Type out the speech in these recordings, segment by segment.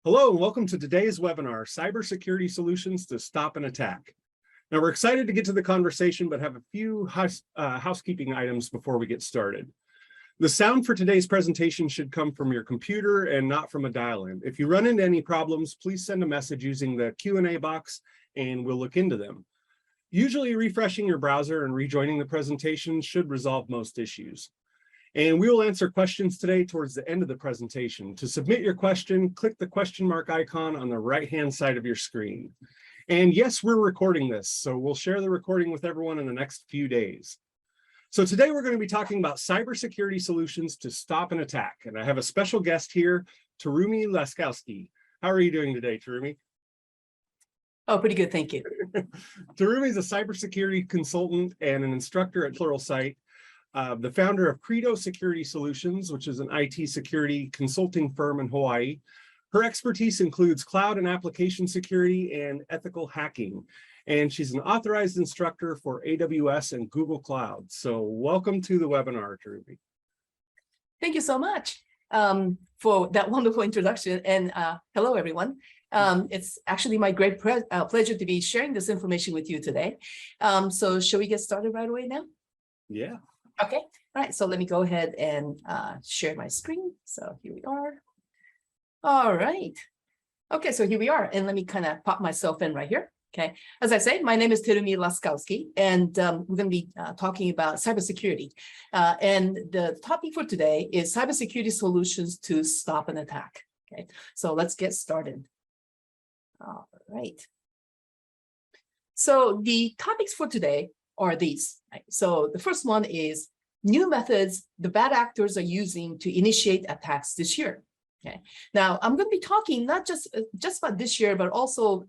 Hello and welcome to today's webinar, Cybersecurity Solutions to Stop an Attack. Now we're excited to get to the conversation, but have a few housekeeping items before we get started. The sound for today's presentation should come from your computer and not from a dial-in. If you run into any problems, please send a message using the Q&A box and we'll look into them. Usually refreshing your browser and rejoining the presentation should resolve most issues. And we will answer questions today towards the end of the presentation. To submit your question, click the question mark icon on the right-hand side of your screen. And yes, we're recording this, so we'll share the recording with everyone in the next few days. So today we're going to be talking about cybersecurity solutions to stop an attack. And I have a special guest here, Terumi Laskowsky. How are you doing today, Terumi? Oh, pretty good, thank you. Terumi is a cybersecurity consultant and an instructor at Pluralsight. The founder of Ddos Security Solutions, which is an IT security consulting firm in Hawaii. Her expertise includes cloud and application security and ethical hacking. And she's an authorized instructor for AWS and Google Cloud. So welcome to the webinar, Terumi. Thank you so much for that wonderful introduction. And hello, everyone. It's actually my great pleasure to be sharing this information with you today. So shall we get started right away now? Yeah. Okay, all right, so let me go ahead and share my screen. So here we are. All right. Okay, so here we are. And let me kind of pop myself in right here. Okay, as I say, my name is Terumi Laskowsky, and we're going to be talking about cybersecurity. And the topic for today is cybersecurity solutions to stop an attack. Okay, so let's get started. All right. So the topics for today are these. Right? So the first one is new methods the bad actors are using to initiate attacks this year. Okay. Now I'm going to be talking not just about this year, but also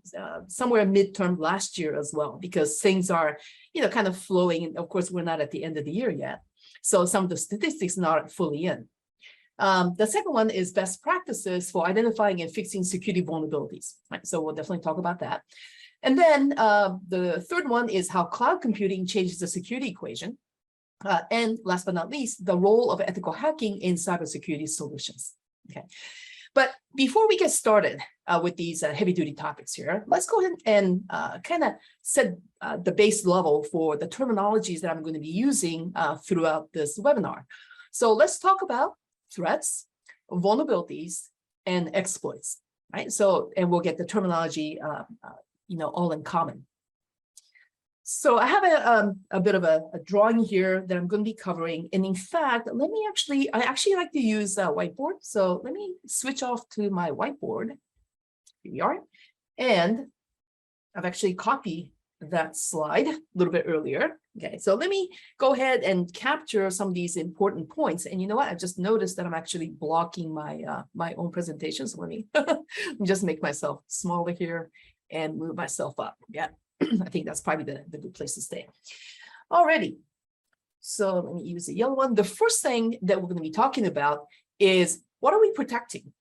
somewhere midterm last year as well, because things are, kind of flowing. And of course, we're not at the end of the year yet, so some of the statistics not fully in. The second one is best practices for identifying and fixing security vulnerabilities. Right? So we'll definitely talk about that. And then the third one is how cloud computing changes the security equation. And last but not least, the role of ethical hacking in cybersecurity solutions. Okay, but before we get started with these heavy-duty topics here, let's go ahead and kind of set the base level for the terminologies that I'm going to be using throughout this webinar. So let's talk about threats, vulnerabilities, and exploits. Right. So, and we'll get the terminology all in common. So I have a bit of a drawing here that I'm going to be covering. And in fact, I actually like to use a whiteboard. So let me switch off to my whiteboard. Here we are. And I've actually copied that slide a little bit earlier. Okay, so let me go ahead and capture some of these important points. And you know what? I just noticed that I'm actually blocking my my own presentation. So let me just make myself smaller here and move myself up. Yeah, I think that's probably the good place to stay. Alrighty, so let me use the yellow one. The first thing that we're going to be talking about is what are we protecting,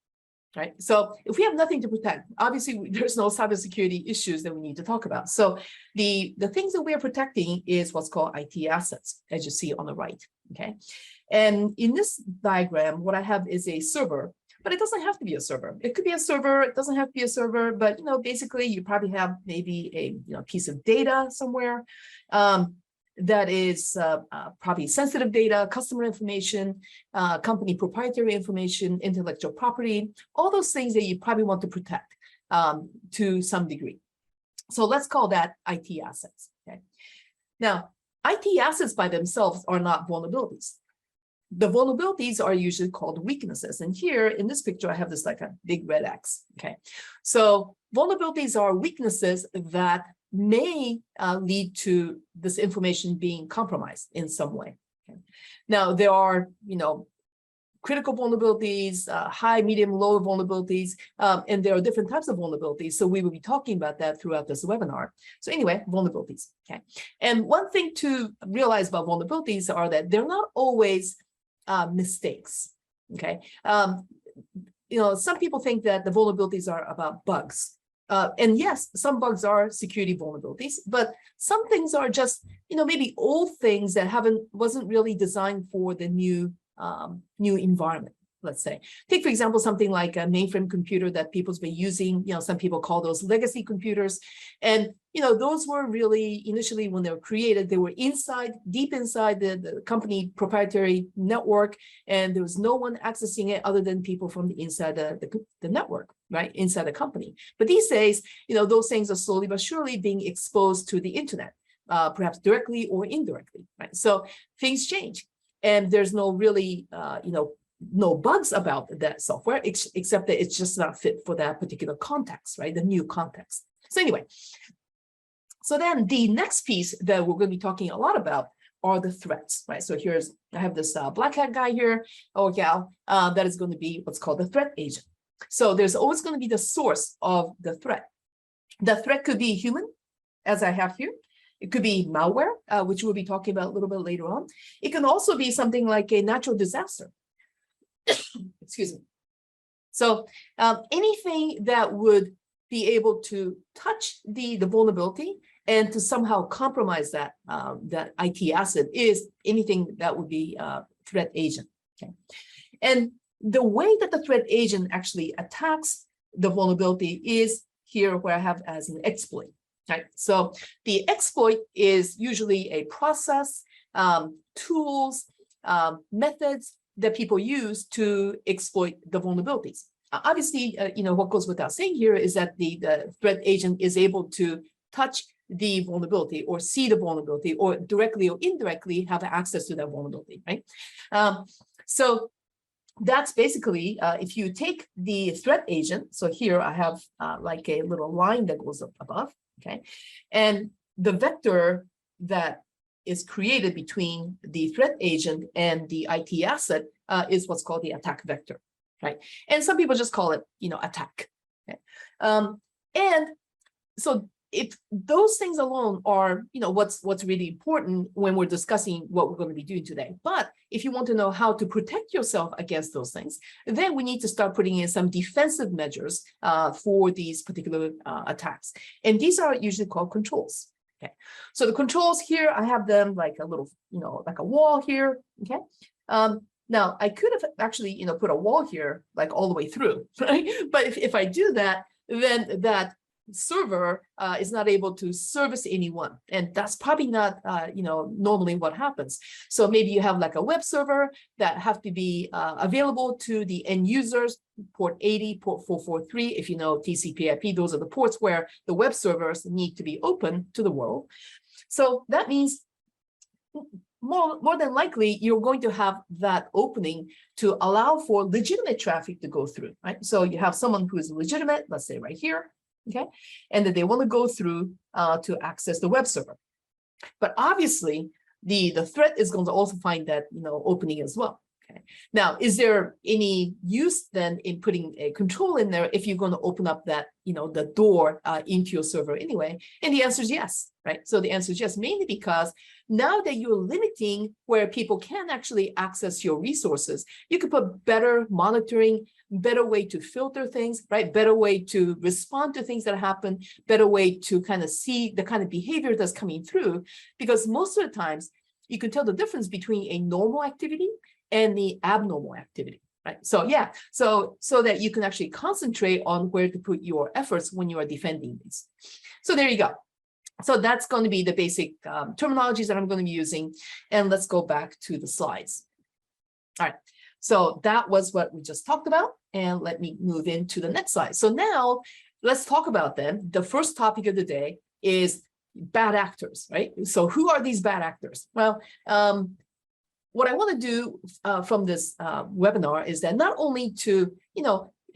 right? So if we have nothing to protect, obviously there's no cybersecurity issues that we need to talk about. So the things that we are protecting is what's called IT assets, as you see on the right, okay? And in this diagram, what I have is a server. But it doesn't have to be a server. It could be a server. It doesn't have to be a server. But basically, you probably have maybe a piece of data somewhere that is probably sensitive data, customer information, company proprietary information, intellectual property, all those things that you probably want to protect to some degree. So let's call that IT assets. Okay. Now, IT assets by themselves are not vulnerabilities. The vulnerabilities are usually called weaknesses. And here in this picture, I have this like a big red X. Okay, so vulnerabilities are weaknesses that may lead to this information being compromised in some way. Okay. Now, there are, critical vulnerabilities, high, medium, low vulnerabilities, and there are different types of vulnerabilities. So we will be talking about that throughout this webinar. So anyway, vulnerabilities. Okay, and one thing to realize about vulnerabilities are that they're not always mistakes. Okay, some people think that the vulnerabilities are about bugs, and yes, some bugs are security vulnerabilities, but some things are just maybe old things that wasn't really designed for the new environment. let's say. Take, for example, something like a mainframe computer that people's been using. Some people call those legacy computers. And, those were really initially when they were created, they were deep inside the company proprietary network. And there was no one accessing it other than people from the inside the network, right? Inside the company. But these days, those things are slowly but surely being exposed to the internet, perhaps directly or indirectly, right? So things change. And there's no really, no bugs about that software, except that it's just not fit for that particular context, right? The new context. So anyway, so then the next piece that we're going to be talking a lot about are the threats, right? So I have this black hat guy here, or gal, that is going to be what's called the threat agent. So there's always going to be the source of the threat. The threat could be human, as I have here. It could be malware, which we'll be talking about a little bit later on. It can also be something like a natural disaster. Excuse me. So anything that would be able to touch the vulnerability and to somehow compromise that IT asset is anything that would be a threat agent. Okay, and the way that the threat agent actually attacks the vulnerability is here where I have as an exploit. Right. So the exploit is usually a process, tools, methods that people use to exploit the vulnerabilities. Obviously, what goes without saying here is that the threat agent is able to touch the vulnerability or see the vulnerability or directly or indirectly have access to that vulnerability, right? So that's basically, if you take the threat agent, so here I have like a little line that goes up above, okay? And the vector that is created between the threat agent and the IT asset is what's called the attack vector, right? And some people just call it, attack. Okay? And so if those things alone are, what's really important when we're discussing what we're going to be doing today. But if you want to know how to protect yourself against those things, then we need to start putting in some defensive measures for these particular attacks. And these are usually called controls. Okay, so the controls here, I have them like a little, like a wall here. Okay. Now I could have actually, put a wall here, like all the way through, right? But if I do that, then that server is not able to service anyone, and that's probably not normally what happens. So maybe you have like a web server that have to be available to the end users, port 80, port 443, if you know TCP/IP, those are the ports where the web servers need to be open to the world. So that means more than likely, you're going to have that opening to allow for legitimate traffic to go through, right? So you have someone who is legitimate, let's say right here, okay, and that they want to go through to access the web server. But obviously, the threat is going to also find that opening as well. Okay. Now, is there any use then in putting a control in there if you're going to open up that the door into your server anyway? And the answer is yes, right? So the answer is yes, mainly because now that you're limiting where people can actually access your resources, you could put better monitoring, better way to filter things, right? Better way to respond to things that happen, better way to kind of see the kind of behavior that's coming through, because most of the times you can tell the difference between a normal activity and the abnormal activity, right? So yeah, so that you can actually concentrate on where to put your efforts when you are defending these. So there you go. So that's going to be the basic terminologies that I'm going to be using. And let's go back to the slides. All right. So that was what we just talked about. And let me move into the next slide. So now let's talk about them. The first topic of the day is bad actors, right? So who are these bad actors? Well, what I want to do from this webinar is that not only to,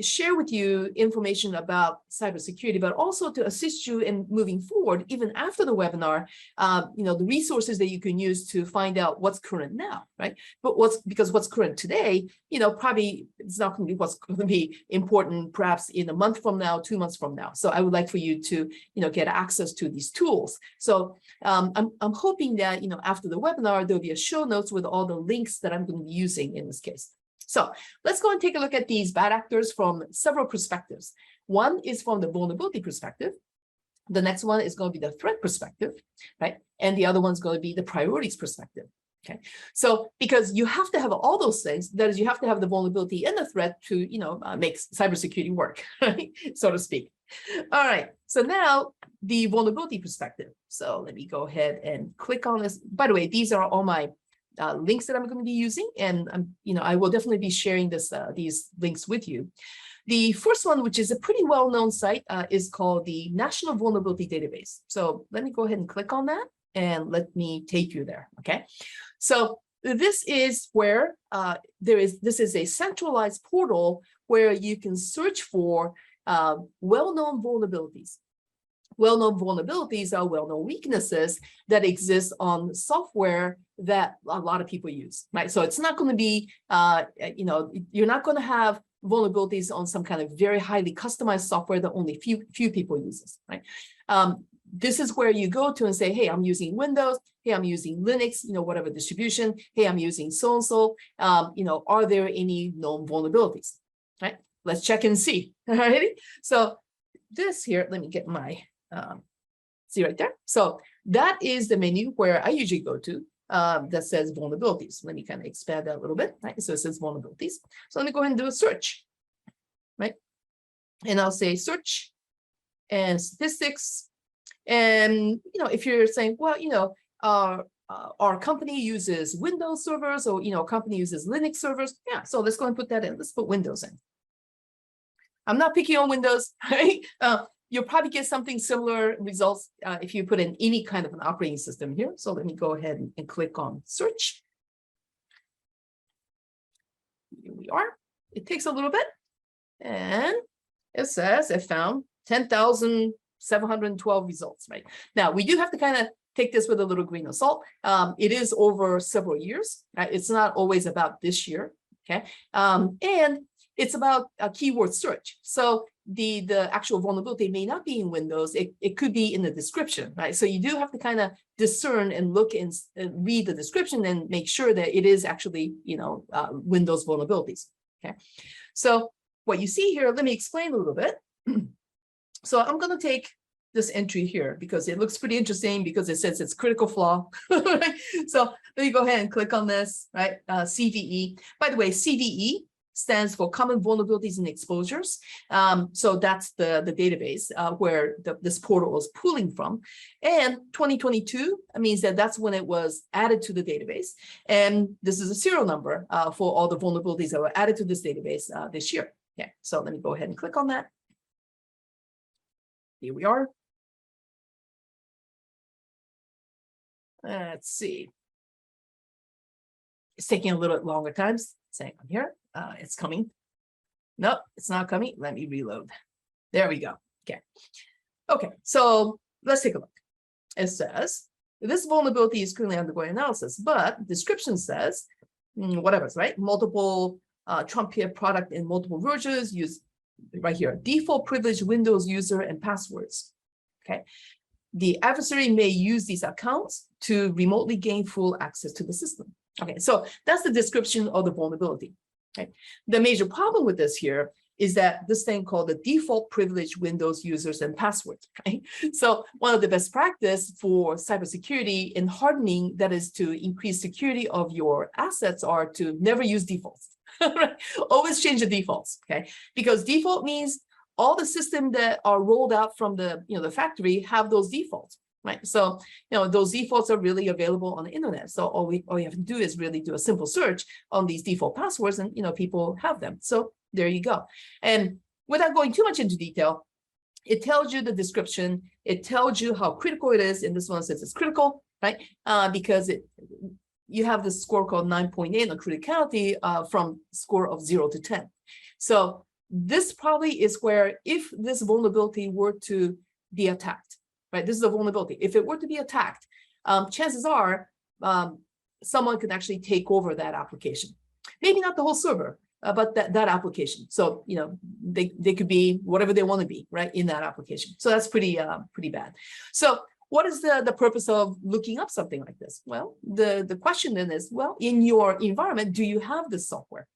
share with you information about cybersecurity, but also to assist you in moving forward, even after the webinar, the resources that you can use to find out what's current now, right? But because what's current today, probably it's not going to be what's going to be important perhaps in a month from now, 2 months from now. So I would like for you to, get access to these tools. So I'm hoping that, after the webinar, there'll be a show notes with all the links that I'm going to be using in this case. So let's go and take a look at these bad actors from several perspectives. One is from the vulnerability perspective. The next one is going to be the threat perspective, right? And the other one's going to be the priorities perspective. Okay, so because you have to have all those things, that is, you have to have the vulnerability and the threat to, make cybersecurity work, right? So to speak. All right, so now the vulnerability perspective. So let me go ahead and click on this. By the way, these are all my links that I'm going to be using, and I will definitely be sharing these links with you. The first one, which is a pretty well-known site, is called the National Vulnerability Database. So let me go ahead and click on that, and let me take you there. Okay, so this is where this is a centralized portal where you can search for well-known vulnerabilities. Well-known vulnerabilities are well-known weaknesses that exist on software that a lot of people use, right? So it's not going to be, you're not going to have vulnerabilities on some kind of very highly customized software that only few people uses, right? This is where you go to and say, hey, I'm using Windows. Hey, I'm using Linux, whatever distribution. Hey, I'm using so-and-so. Are there any known vulnerabilities, right? Let's check and see, all right? So this here, let me get my, see right there. So that is the menu where I usually go to that says vulnerabilities. Let me kind of expand that a little bit, right? So it says vulnerabilities. So let me go ahead and do a search, right? And I'll say search and statistics. And, if you're saying, well, our company uses Windows servers, or, company uses Linux servers. Yeah, so let's go and put that in. Let's put Windows in. I'm not picking on Windows, right? You'll probably get something similar results if you put in any kind of an operating system here. So let me go ahead and click on search. Here we are. It takes a little bit. And it says it found 10,712 results, right? Now, we do have to kind of take this with a little grain of salt. It is over several years, right? It's not always about this year, okay? And it's about a keyword search. So the actual vulnerability may not be in Windows. It could be in the description, right? So you do have to kind of discern and look and read the description and make sure that it is actually, Windows vulnerabilities, okay? So what you see here, let me explain a little bit. So I'm going to take this entry here because it looks pretty interesting because it says it's critical flaw. So let me go ahead and click on this, right? CVE. By the way, CVE stands for Common Vulnerabilities and Exposures. So that's the database where this portal is pulling from. And 2022 means that that's when it was added to the database. And this is a serial number for all the vulnerabilities that were added to this database this year. Okay, so let me go ahead and click on that. Here we are. Let's see. It's taking a little bit longer time. Saying on here, it's coming. Nope, it's not coming. Let me reload. There we go. Okay. Okay, so let's take a look. It says this vulnerability is currently undergoing analysis, but description says whatever, right? Multiple trumpeter product in multiple versions, use right here, default privileged Windows user and passwords. Okay. The adversary may use these accounts to remotely gain full access to the system. Okay, so that's the description of the vulnerability. Okay, the major problem with this here is that this thing called the default privileged Windows users and passwords. Right? So one of the best practice for cybersecurity in hardening, that is to increase security of your assets, are to never use defaults. Right? Always change the defaults. Okay, because default means all the systems that are rolled out from the the factory have those defaults. Right. So, those defaults are really available on the internet. So all you have to do is really do a simple search on these default passwords and, people have them. So there you go. And without going too much into detail, it tells you the description. It tells you how critical it is. And this one says it's critical, right? Because you have this score called 9.8 on criticality from score of 0 to 10. So this probably is where if this vulnerability were to be attacked, right? This is a vulnerability. If it were to be attacked, chances are someone could actually take over that application. Maybe not the whole server, but that application. So, they could be whatever they want to be, right, in that application. So that's pretty bad. So what is the purpose of looking up something like this? Well, the question then is, well, in your environment, do you have this software?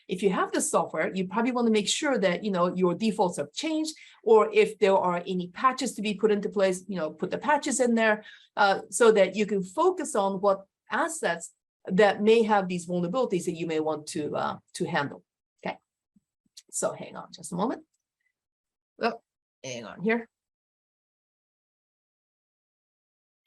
If you have this software, you probably want to make sure that, your defaults have changed, or if there are any patches to be put into place, put the patches in there so that you can focus on what assets that may have these vulnerabilities that you may want to handle. Okay, so hang on just a moment. Oh, hang on here.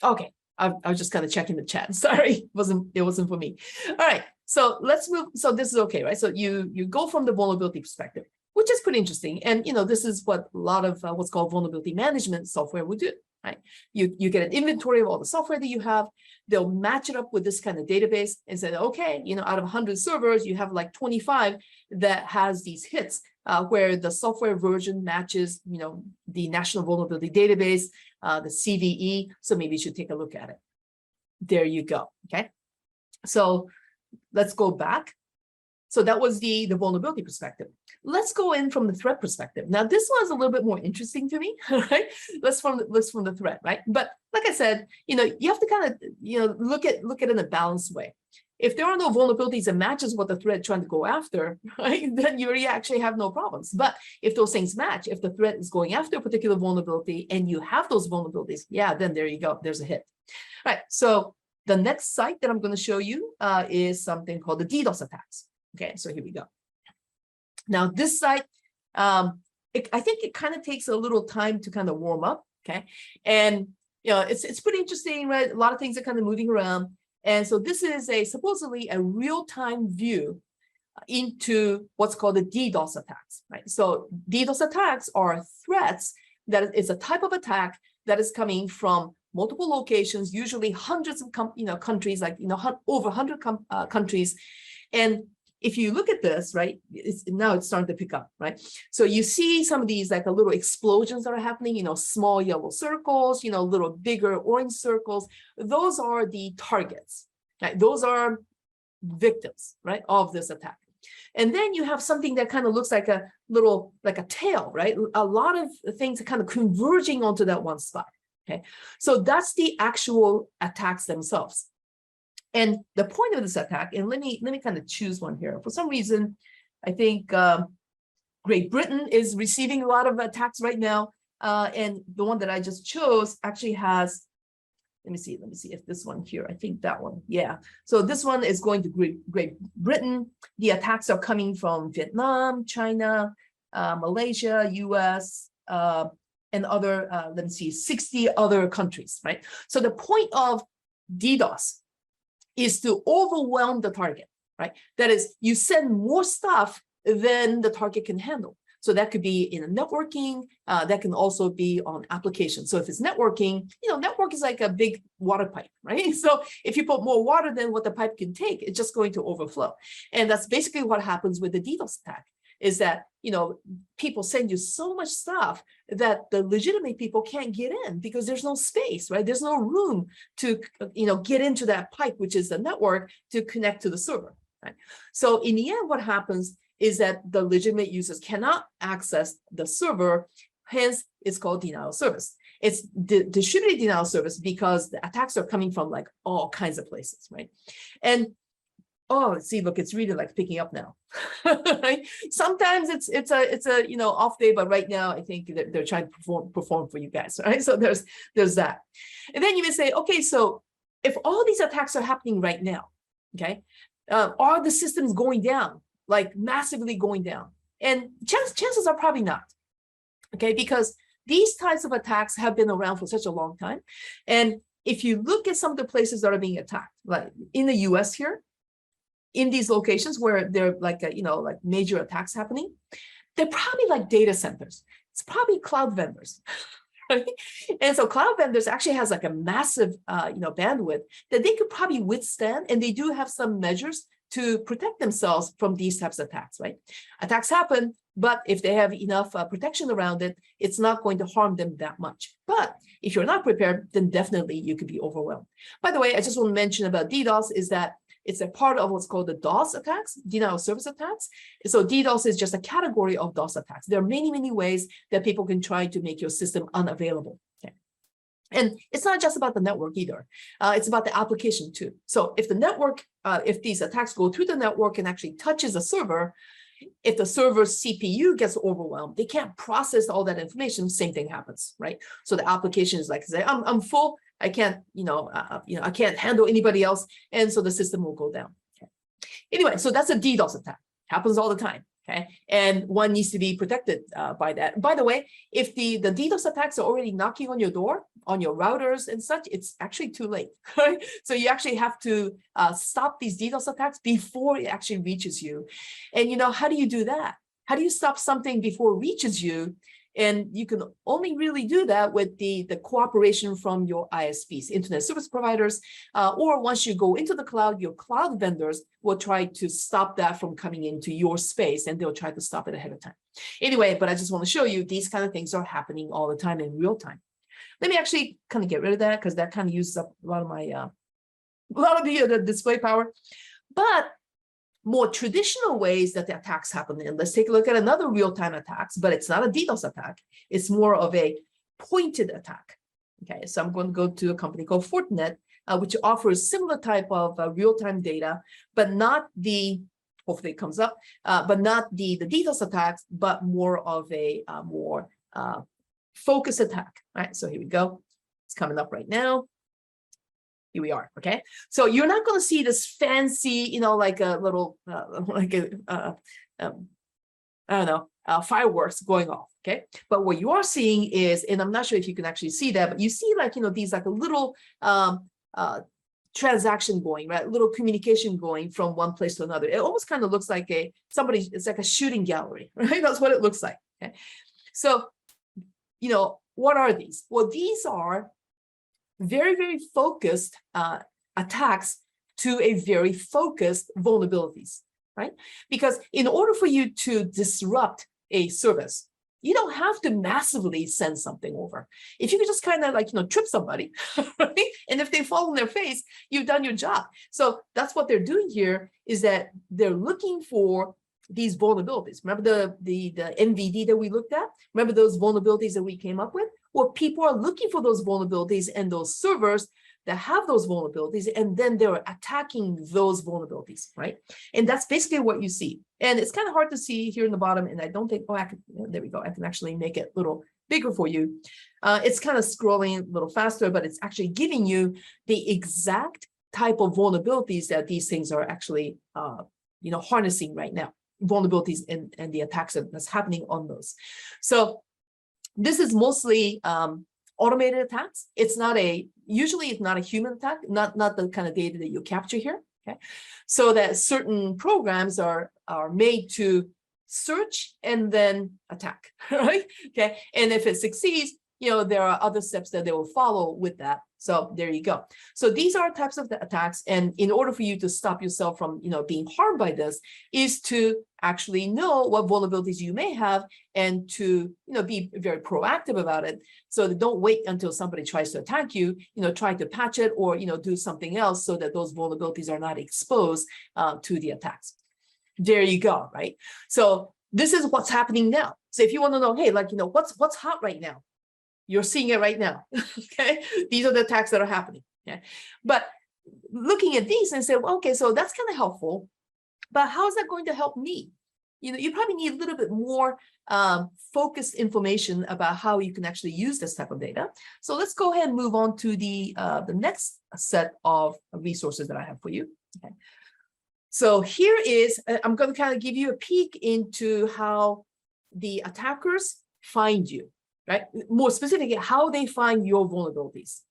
Okay, I was just kind of checking the chat. Sorry, it wasn't for me. All right, so let's move. So this is okay, right? So you go from the vulnerability perspective, which is pretty interesting. And this is what a lot of what's called vulnerability management software would do, right? You get an inventory of all the software that you have. They'll match it up with this kind of database and say, okay, out of 100 servers, you have like 25 that has these hits where the software version matches, the National Vulnerability Database, the CVE. So maybe you should take a look at it. There you go. Okay. So let's go back. So that was the vulnerability perspective. Let's go in from the threat perspective. Now, this one's a little bit more interesting to me, right? Let's from the threat, right? But like I said, you have to kind of, look at it in a balanced way. If there are no vulnerabilities that matches what the threat is trying to go after, right, then you really actually have no problems. But if those things match, if the threat is going after a particular vulnerability and you have those vulnerabilities, yeah, then there you go. There's a hit. All right. So the next site that I'm going to show you is something called the Ddos attacks. Okay, so here we go. Now this site, I think it kind of takes a little time to kind of warm up. Okay, and it's pretty interesting, right? A lot of things are kind of moving around, and so this is supposedly a real-time view into what's called the DDoS attacks, right? So DDoS attacks are threats that is a type of attack that is coming from multiple locations, usually hundreds of countries, like over 100 countries, and if you look at this, right, now it's starting to pick up, right? So you see some of these like a little explosions that are happening, small yellow circles, little bigger orange circles. Those are the targets, right? Those are victims, right, of this attack. And then you have something that kind of looks like a little, like a tail, right? A lot of things are kind of converging onto that one spot, okay? So that's the actual attacks themselves. And the point of this attack, and let me kind of choose one here. For some reason, I think Great Britain is receiving a lot of attacks right now. And the one that I just chose actually has, let me see if this one here, I think that one, yeah. So this one is going to Great Britain. The attacks are coming from Vietnam, China, Malaysia, US, and other, let me see, 60 other countries, right? So the point of DDoS is to overwhelm the target, right? That is, you send more stuff than the target can handle. So that could be in a networking, that can also be on applications. So if it's networking, network is like a big water pipe, right? So if you put more water than what the pipe can take, it's just going to overflow. And that's basically what happens with the DDoS attack, is that, people send you so much stuff that the legitimate people can't get in because there's no space, right? There's no room to, get into that pipe, which is the network, to connect to the server, right? So in the end, what happens is that the legitimate users cannot access the server, hence it's called denial of service. It's distributed denial of service because the attacks are coming from like all kinds of places, right? And oh, see, look, it's really like picking up now. Right? Sometimes it's a off day, but right now I think they're trying to perform for you guys, right? So there's that. And then you may say, okay, so if all these attacks are happening right now, okay, are the systems going down, like massively going down? And chances are probably not, okay, because these types of attacks have been around for such a long time. And if you look at some of the places that are being attacked, like in the US here, in these locations where they're like, like major attacks happening, they're probably like data centers. It's probably cloud vendors. Right? And so cloud vendors actually has like a massive, bandwidth that they could probably withstand. And they do have some measures to protect themselves from these types of attacks, right? Attacks happen, but if they have enough protection around it, it's not going to harm them that much. But if you're not prepared, then definitely you could be overwhelmed. By the way, I just want to mention about DDoS is that it's a part of what's called the DOS attacks, denial of service attacks. So DDoS is just a category of DOS attacks. There are many, many ways that people can try to make your system unavailable. Okay. And it's not just about the network either. It's about the application too. So if the network, if these attacks go through the network and actually touches a server, if the server's CPU gets overwhelmed, they can't process all that information, same thing happens, right? So the application is like, say, I'm full, I can't, I can't handle anybody else. And so the system will go down. Okay. Anyway, so that's a DDoS attack. Happens all the time. Okay. And one needs to be protected by that. By the way, if the DDoS attacks are already knocking on your door, on your routers and such, it's actually too late. Right? So you actually have to stop these DDoS attacks before it actually reaches you. And how do you do that? How do you stop something before it reaches you? And you can only really do that with the cooperation from your ISPs, internet service providers, or once you go into the cloud, your cloud vendors will try to stop that from coming into your space, and they'll try to stop it ahead of time. Anyway, but I just want to show you these kind of things are happening all the time in real time. Let me actually kind of get rid of that because that kind of uses up a lot of my, the display power. But more traditional ways that the attacks happen. And let's take a look at another real-time attacks, but it's not a DDoS attack. It's more of a pointed attack. Okay, so I'm going to go to a company called Fortinet, which offers similar type of real-time data, but not the, hopefully it comes up, but not the DDoS attacks, but more of a more focused attack. All right, so here we go. It's coming up right now. Here we are. Okay, so you're not going to see this fancy, like a little, I don't know, fireworks going off. Okay, but what you are seeing is, and I'm not sure if you can actually see that, but you see these like a little transaction going, right? Little communication going from one place to another. It almost kind of looks like it's like a shooting gallery, right? That's what it looks like. Okay, so what are these? Well, these are very, very focused attacks to a very focused vulnerabilities, right? Because in order for you to disrupt a service, you don't have to massively send something over. If you could just kind of trip somebody, right? And if they fall on their face, you've done your job. So that's what they're doing here, is that they're looking for these vulnerabilities. Remember the MVD that we looked at? Remember those vulnerabilities that we came up with? Well, people are looking for those vulnerabilities and those servers that have those vulnerabilities, and then they're attacking those vulnerabilities, right? And that's basically what you see. And it's kind of hard to see here in the bottom, and I don't think, there we go. I can actually make it a little bigger for you. It's kind of scrolling a little faster, but it's actually giving you the exact type of vulnerabilities that these things are actually, harnessing right now. Vulnerabilities and the attacks that's happening on those. So this is mostly automated attacks. Usually it's not a human attack, not the kind of data that you capture here. Okay, so that certain programs are made to search and then attack, right? Okay, and if it succeeds, there are other steps that they will follow with that. So there you go. So these are types of the attacks, and in order for you to stop yourself from being harmed by this, is to actually know what vulnerabilities you may have, and to be very proactive about it. So that don't wait until somebody tries to attack you. Try to patch it or do something else so that those vulnerabilities are not exposed to the attacks. There you go, right? So this is what's happening now. So if you want to know, hey, what's hot right now? You're seeing it right now. Okay, these are the attacks that are happening. Okay, but looking at these and say, well, okay, so that's kind of helpful, but how is that going to help me? You probably need a little bit more focused information about how you can actually use this type of data. So let's go ahead and move on to the next set of resources that I have for you. Okay, so here is, I'm going to kind of give you a peek into how the attackers find you. Right? More specifically, how they find your vulnerabilities.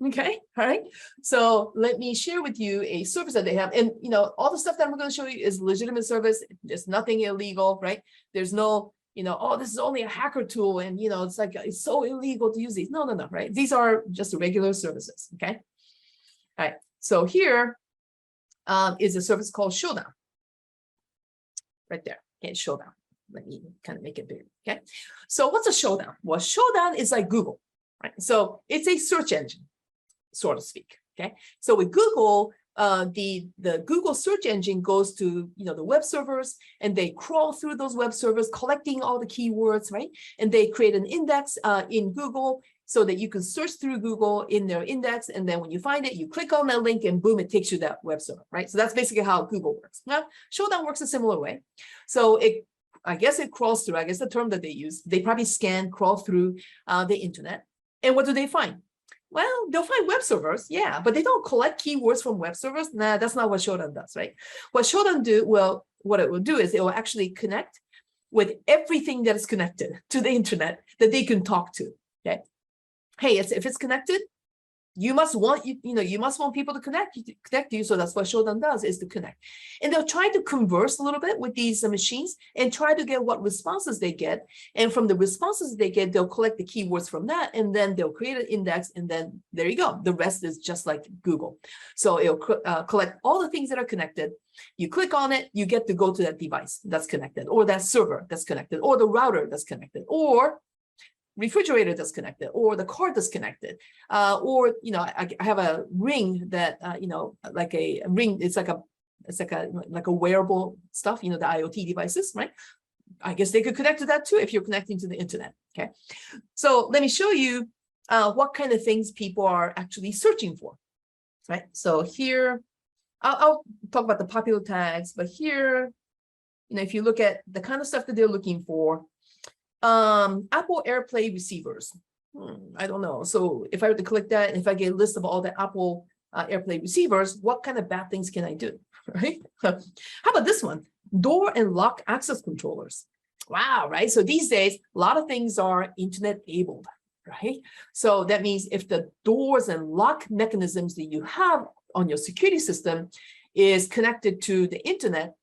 Okay, all right. So let me share with you a service that they have, and all the stuff that I'm going to show you is legitimate service. There's nothing illegal, right? There's no, oh, this is only a hacker tool, and it's so illegal to use these. No, right? These are just regular services. Okay, all right. So here is a service called Showdown. Right there. Okay, Showdown. Let me kind of make it bigger. Okay, so what's a Showdown? Well, Showdown is like Google, right? So it's a search engine, so to speak. Okay, so with Google, the Google search engine goes to the web servers, and they crawl through those web servers, collecting all the keywords, right? And they create an index in Google so that you can search through Google in their index, and then when you find it, you click on that link, and boom, it takes you to that web server, right? So that's basically how Google works. Now, Showdown works a similar way. So I guess it crawls through, I guess the term that they use, they probably crawl through the internet. And what do they find? Well, they'll find web servers, yeah, but they don't collect keywords from web servers. Nah, that's not what Shodan does, right? What Shodan do, well, what it will do is it will actually connect with everything that is connected to the internet that they can talk to. Okay. Hey, if it's connected, you must want you must want people to connect to you. So that's what Shodan does, is to connect. And they'll try to converse a little bit with these machines and try to get what responses they get. And from the responses they get, they'll collect the keywords from that, and then they'll create an index, and then there you go. The rest is just like Google. So it'll collect all the things that are connected. You click on it, you get to go to that device that's connected, or that server that's connected, or the router that's connected, or refrigerator that's connected, or the car that's connected, or I have a ring that like a ring. It's like a wearable stuff. The IoT devices, right? I guess they could connect to that too if you're connecting to the internet. Okay, so let me show you what kind of things people are actually searching for, right? So here, I'll talk about the popular tags, but here, if you look at the kind of stuff that they're looking for. Apple AirPlay receivers. I don't know. So if I were to click that, and if I get a list of all the Apple AirPlay receivers, what kind of bad things can I do, right? How about this one? Door and lock access controllers. Wow, right? So these days, a lot of things are internet enabled, right? So that means if the doors and lock mechanisms that you have on your security system is connected to the internet,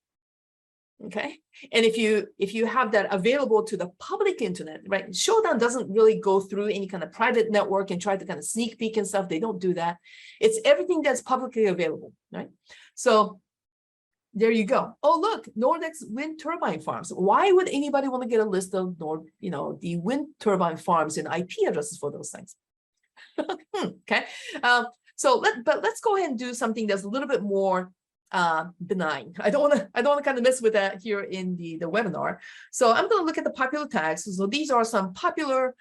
okay, and if you have that available to the public internet, right? Shodan doesn't really go through any kind of private network and try to kind of sneak peek and stuff. They don't do that. It's everything that's publicly available, right? So there you go. Oh, look, Nordex wind turbine farms. Why would anybody want to get a list of the wind turbine farms and IP addresses for those things? Okay, but let's go ahead and do something that's a little bit more benign. I don't want to kind of mess with that here in the webinar. So I'm going to look at the popular tags. So these are some popular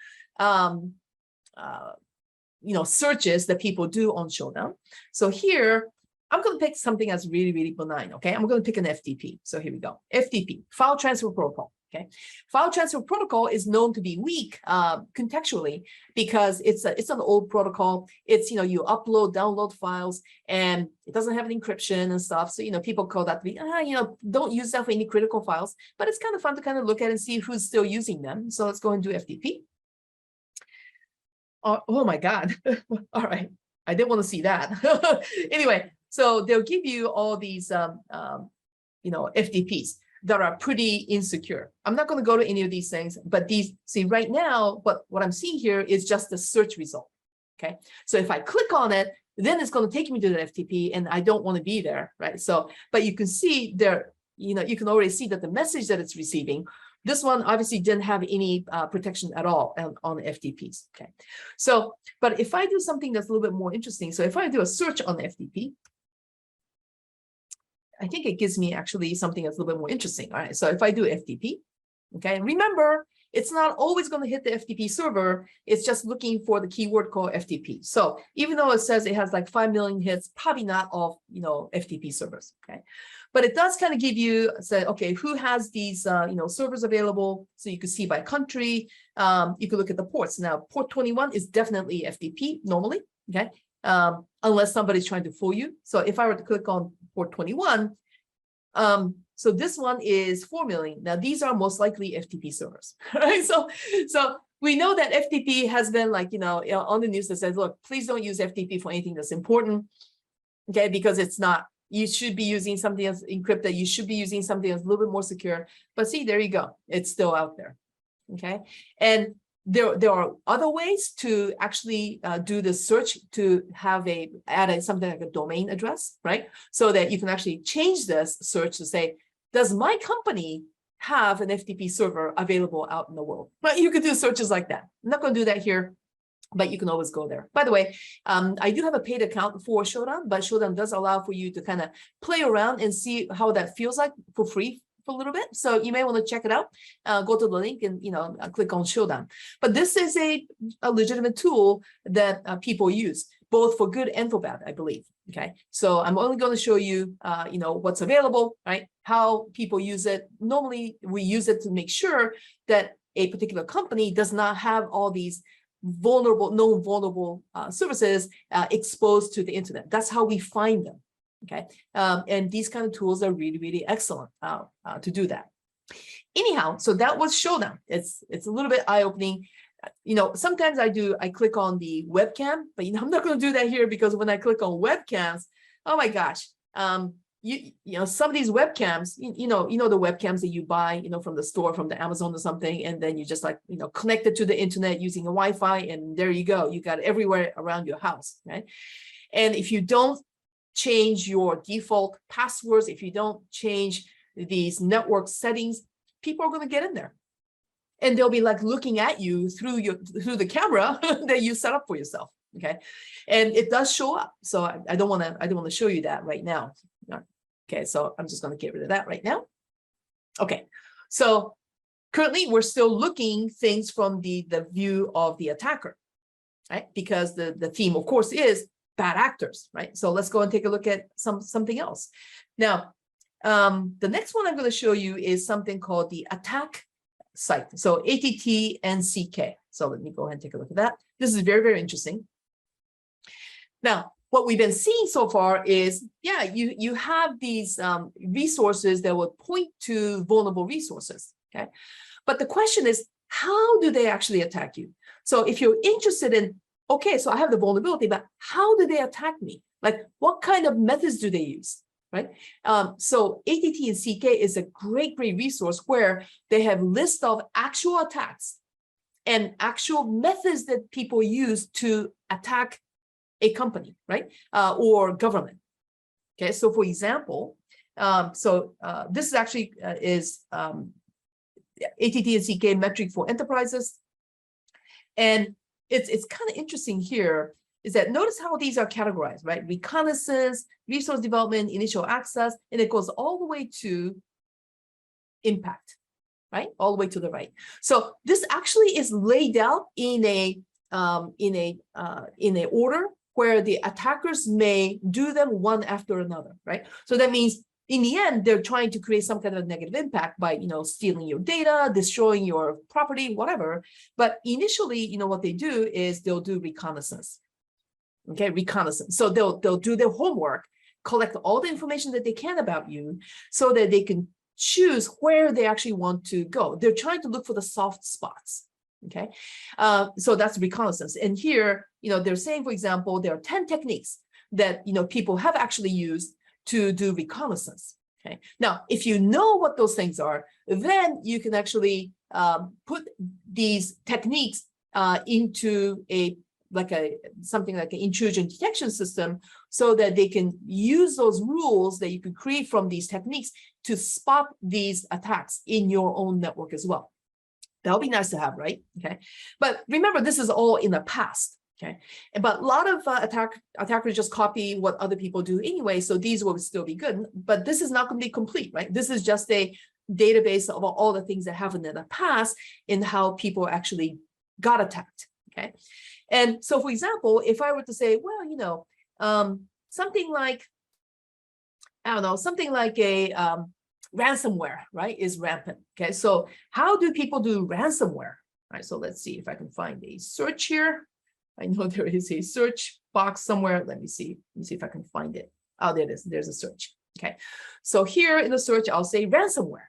searches that people do on Shodan. So here I'm going to pick something that's really, really benign. Okay, I'm going to pick an FTP. So here we go. FTP, file transfer protocol. Okay, file transfer protocol is known to be weak contextually because it's an old protocol. It's you upload, download files, and it doesn't have an encryption and stuff. So people call that to be don't use that for any critical files. But it's kind of fun to kind of look at and see who's still using them. So let's go and do FTP. Oh my God! All right, I didn't want to see that. Anyway, so they'll give you all these FTPs that are pretty insecure. I'm not going to go to any of these things, but see right now, what I'm seeing here is just the search result. Okay, so if I click on it, then it's going to take me to the FTP, and I don't want to be there, right? So, but you can see there, you can already see that the message that it's receiving, this one obviously didn't have any protection at all on FTPs. Okay, so, but if I do something that's a little bit more interesting, so if I do a search on the FTP, I think it gives me actually something that's a little bit more interesting. All right, so if I do FTP, okay, remember, it's not always going to hit the FTP server. It's just looking for the keyword called FTP. So even though it says it has like 5 million hits, probably not all FTP servers. Okay, but it does kind of give you say, okay, who has these servers available? So you can see by country. You can look at the ports. Now, port 21 is definitely FTP normally. Okay. Unless somebody's trying to fool you. So if I were to click on port 21, so this one is 4 million. Now these are most likely FTP servers, right? So we know that FTP has been on the news that says, look, please don't use FTP for anything that's important, okay? Because it's not. You should be using something that's encrypted. You should be using something that's a little bit more secure. But see, there you go. It's still out there, okay? And there are other ways to actually do the search to have add something like a domain address, right? So that you can actually change this search to say, does my company have an FTP server available out in the world? Right? You could do searches like that. I'm not going to do that here, but you can always go there. By the way, I do have a paid account for Shodan, but Shodan does allow for you to kind of play around and see how that feels like for free for a little bit. So you may want to check it out. Go to the link and click on Shodan. But this is a legitimate tool that people use, both for good and for bad, I believe. Okay, so I'm only going to show you what's available, right? How people use it. Normally, we use it to make sure that a particular company does not have all these known vulnerable services exposed to the internet. That's how we find them. Okay, and these kind of tools are really, really excellent to do that. Anyhow, so that was Showdown. It's a little bit eye-opening. Sometimes I click on the webcam, but I'm not going to do that here, because when I click on webcams, oh my gosh, some of these webcams, the webcams that you buy, from the store, from the Amazon or something, and then you just connect it to the internet using a Wi-Fi, and there you go. You got it everywhere around your house, right? And if you don't change your default passwords, if you don't change these network settings, people are going to get in there, and they'll be looking at you through the camera that you set up for yourself. Okay, and it does show up. So I don't want to show you that right now. Okay, so I'm just going to get rid of that right now. Okay, so currently we're still looking things from the view of the attacker, right? Because the theme, of course, is bad actors, right? So let's go and take a look at something else. Now, the next one I'm going to show you is something called the attack site. So ATT and CK. So let me go ahead and take a look at that. This is very, very interesting. Now, what we've been seeing so far is, yeah, you have these resources that would point to vulnerable resources, okay? But the question is, how do they actually attack you? So if you're interested in, okay, so I have the vulnerability, but how do they attack me? What kind of methods do they use, right? So ATT and CK is a great, great resource where they have lists of actual attacks and actual methods that people use to attack a company, right? Or government. Okay, so for example, this is actually is ATT and CK metric for enterprises. And it's kind of interesting here is that notice how these are categorized, right? Reconnaissance, resource development, initial access, and it goes all the way to impact, right? All the way to the right. So this actually is laid out in a order where the attackers may do them one after another, right? So that means in the end, they're trying to create some kind of negative impact by, stealing your data, destroying your property, whatever. But initially, what they do is they'll do reconnaissance. Okay, reconnaissance. So they'll do their homework, collect all the information that they can about you so that they can choose where they actually want to go. They're trying to look for the soft spots. Okay, so that's reconnaissance. And here, they're saying, for example, there are 10 techniques that, people have actually used to do reconnaissance. Okay, now, if you know what those things are, then you can actually put these techniques into something like an intrusion detection system so that they can use those rules that you can create from these techniques to spot these attacks in your own network as well. That'll be nice to have, right? Okay, but remember, this is all in the past. Okay, but a lot of attackers just copy what other people do anyway, so these will still be good. But this is not going to be complete, right? This is just a database of all the things that happened in the past in how people actually got attacked. Okay, and so, for example, if I were to say, well, something like, I don't know, something like a ransomware, right, is rampant. Okay, so how do people do ransomware? All right, so let's see if I can find a search here. I know there is a search box somewhere. Let me see if I can find it. Oh, there it is. There's a search. Okay, so here in the search, I'll say ransomware,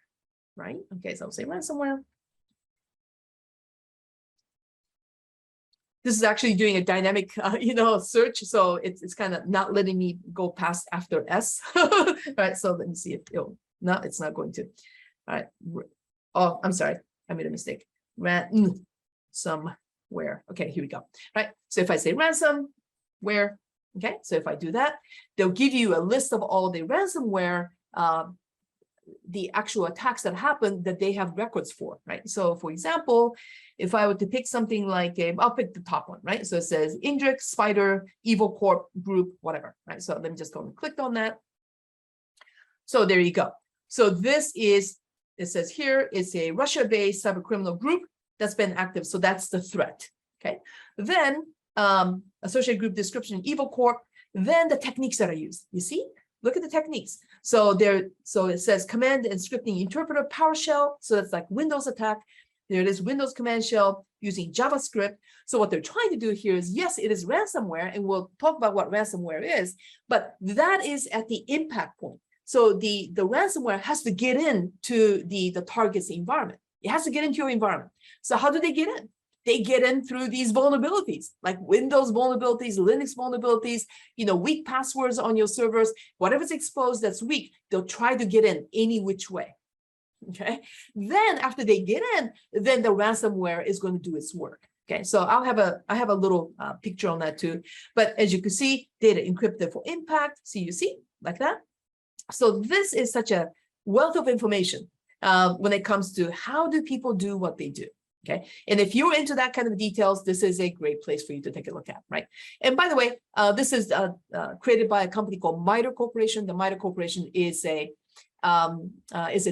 right? Okay, so I'll say ransomware. This is actually doing a dynamic, search. So it's kind of not letting me go past after S. All right, so let me see if no, it's not going to. All right. Oh, I'm sorry. I made a mistake. Ransomware. Okay, here we go. All right. So if I say ransomware, okay, so if I do that, they'll give you a list of all the ransomware, the actual attacks that happen that they have records for, right? So for example, if I were to pick something like I'll pick the top one, right? So it says Indrix, Spider, Evil Corp, Group, whatever, right? So let me just go and click on that. So there you go. So this is, it says here, it's a Russia-based cybercriminal group that's been active. So that's the threat, okay? Then associated group description, Evil Corp, then the techniques that are used. You see? Look at the techniques. So it says command and scripting interpreter PowerShell. So that's like Windows attack. There it is, Windows command shell using JavaScript. So what they're trying to do here is, yes, it is ransomware, and we'll talk about what ransomware is, but that is at the impact point. So the ransomware has to get into the target's environment. It has to get into your environment. So how do they get in? They get in through these vulnerabilities, like Windows vulnerabilities, Linux vulnerabilities, weak passwords on your servers, whatever's exposed that's weak, they'll try to get in any which way. Okay. Then after they get in, then the ransomware is going to do its work. Okay. So I have a little picture on that too. But as you can see, data encrypted for impact, CUC, like that. So this is such a wealth of information when it comes to how do people do what they do. Okay. And if you're into that kind of details, this is a great place for you to take a look at, right? And by the way, this is created by a company called MITRE Corporation. The MITRE Corporation is a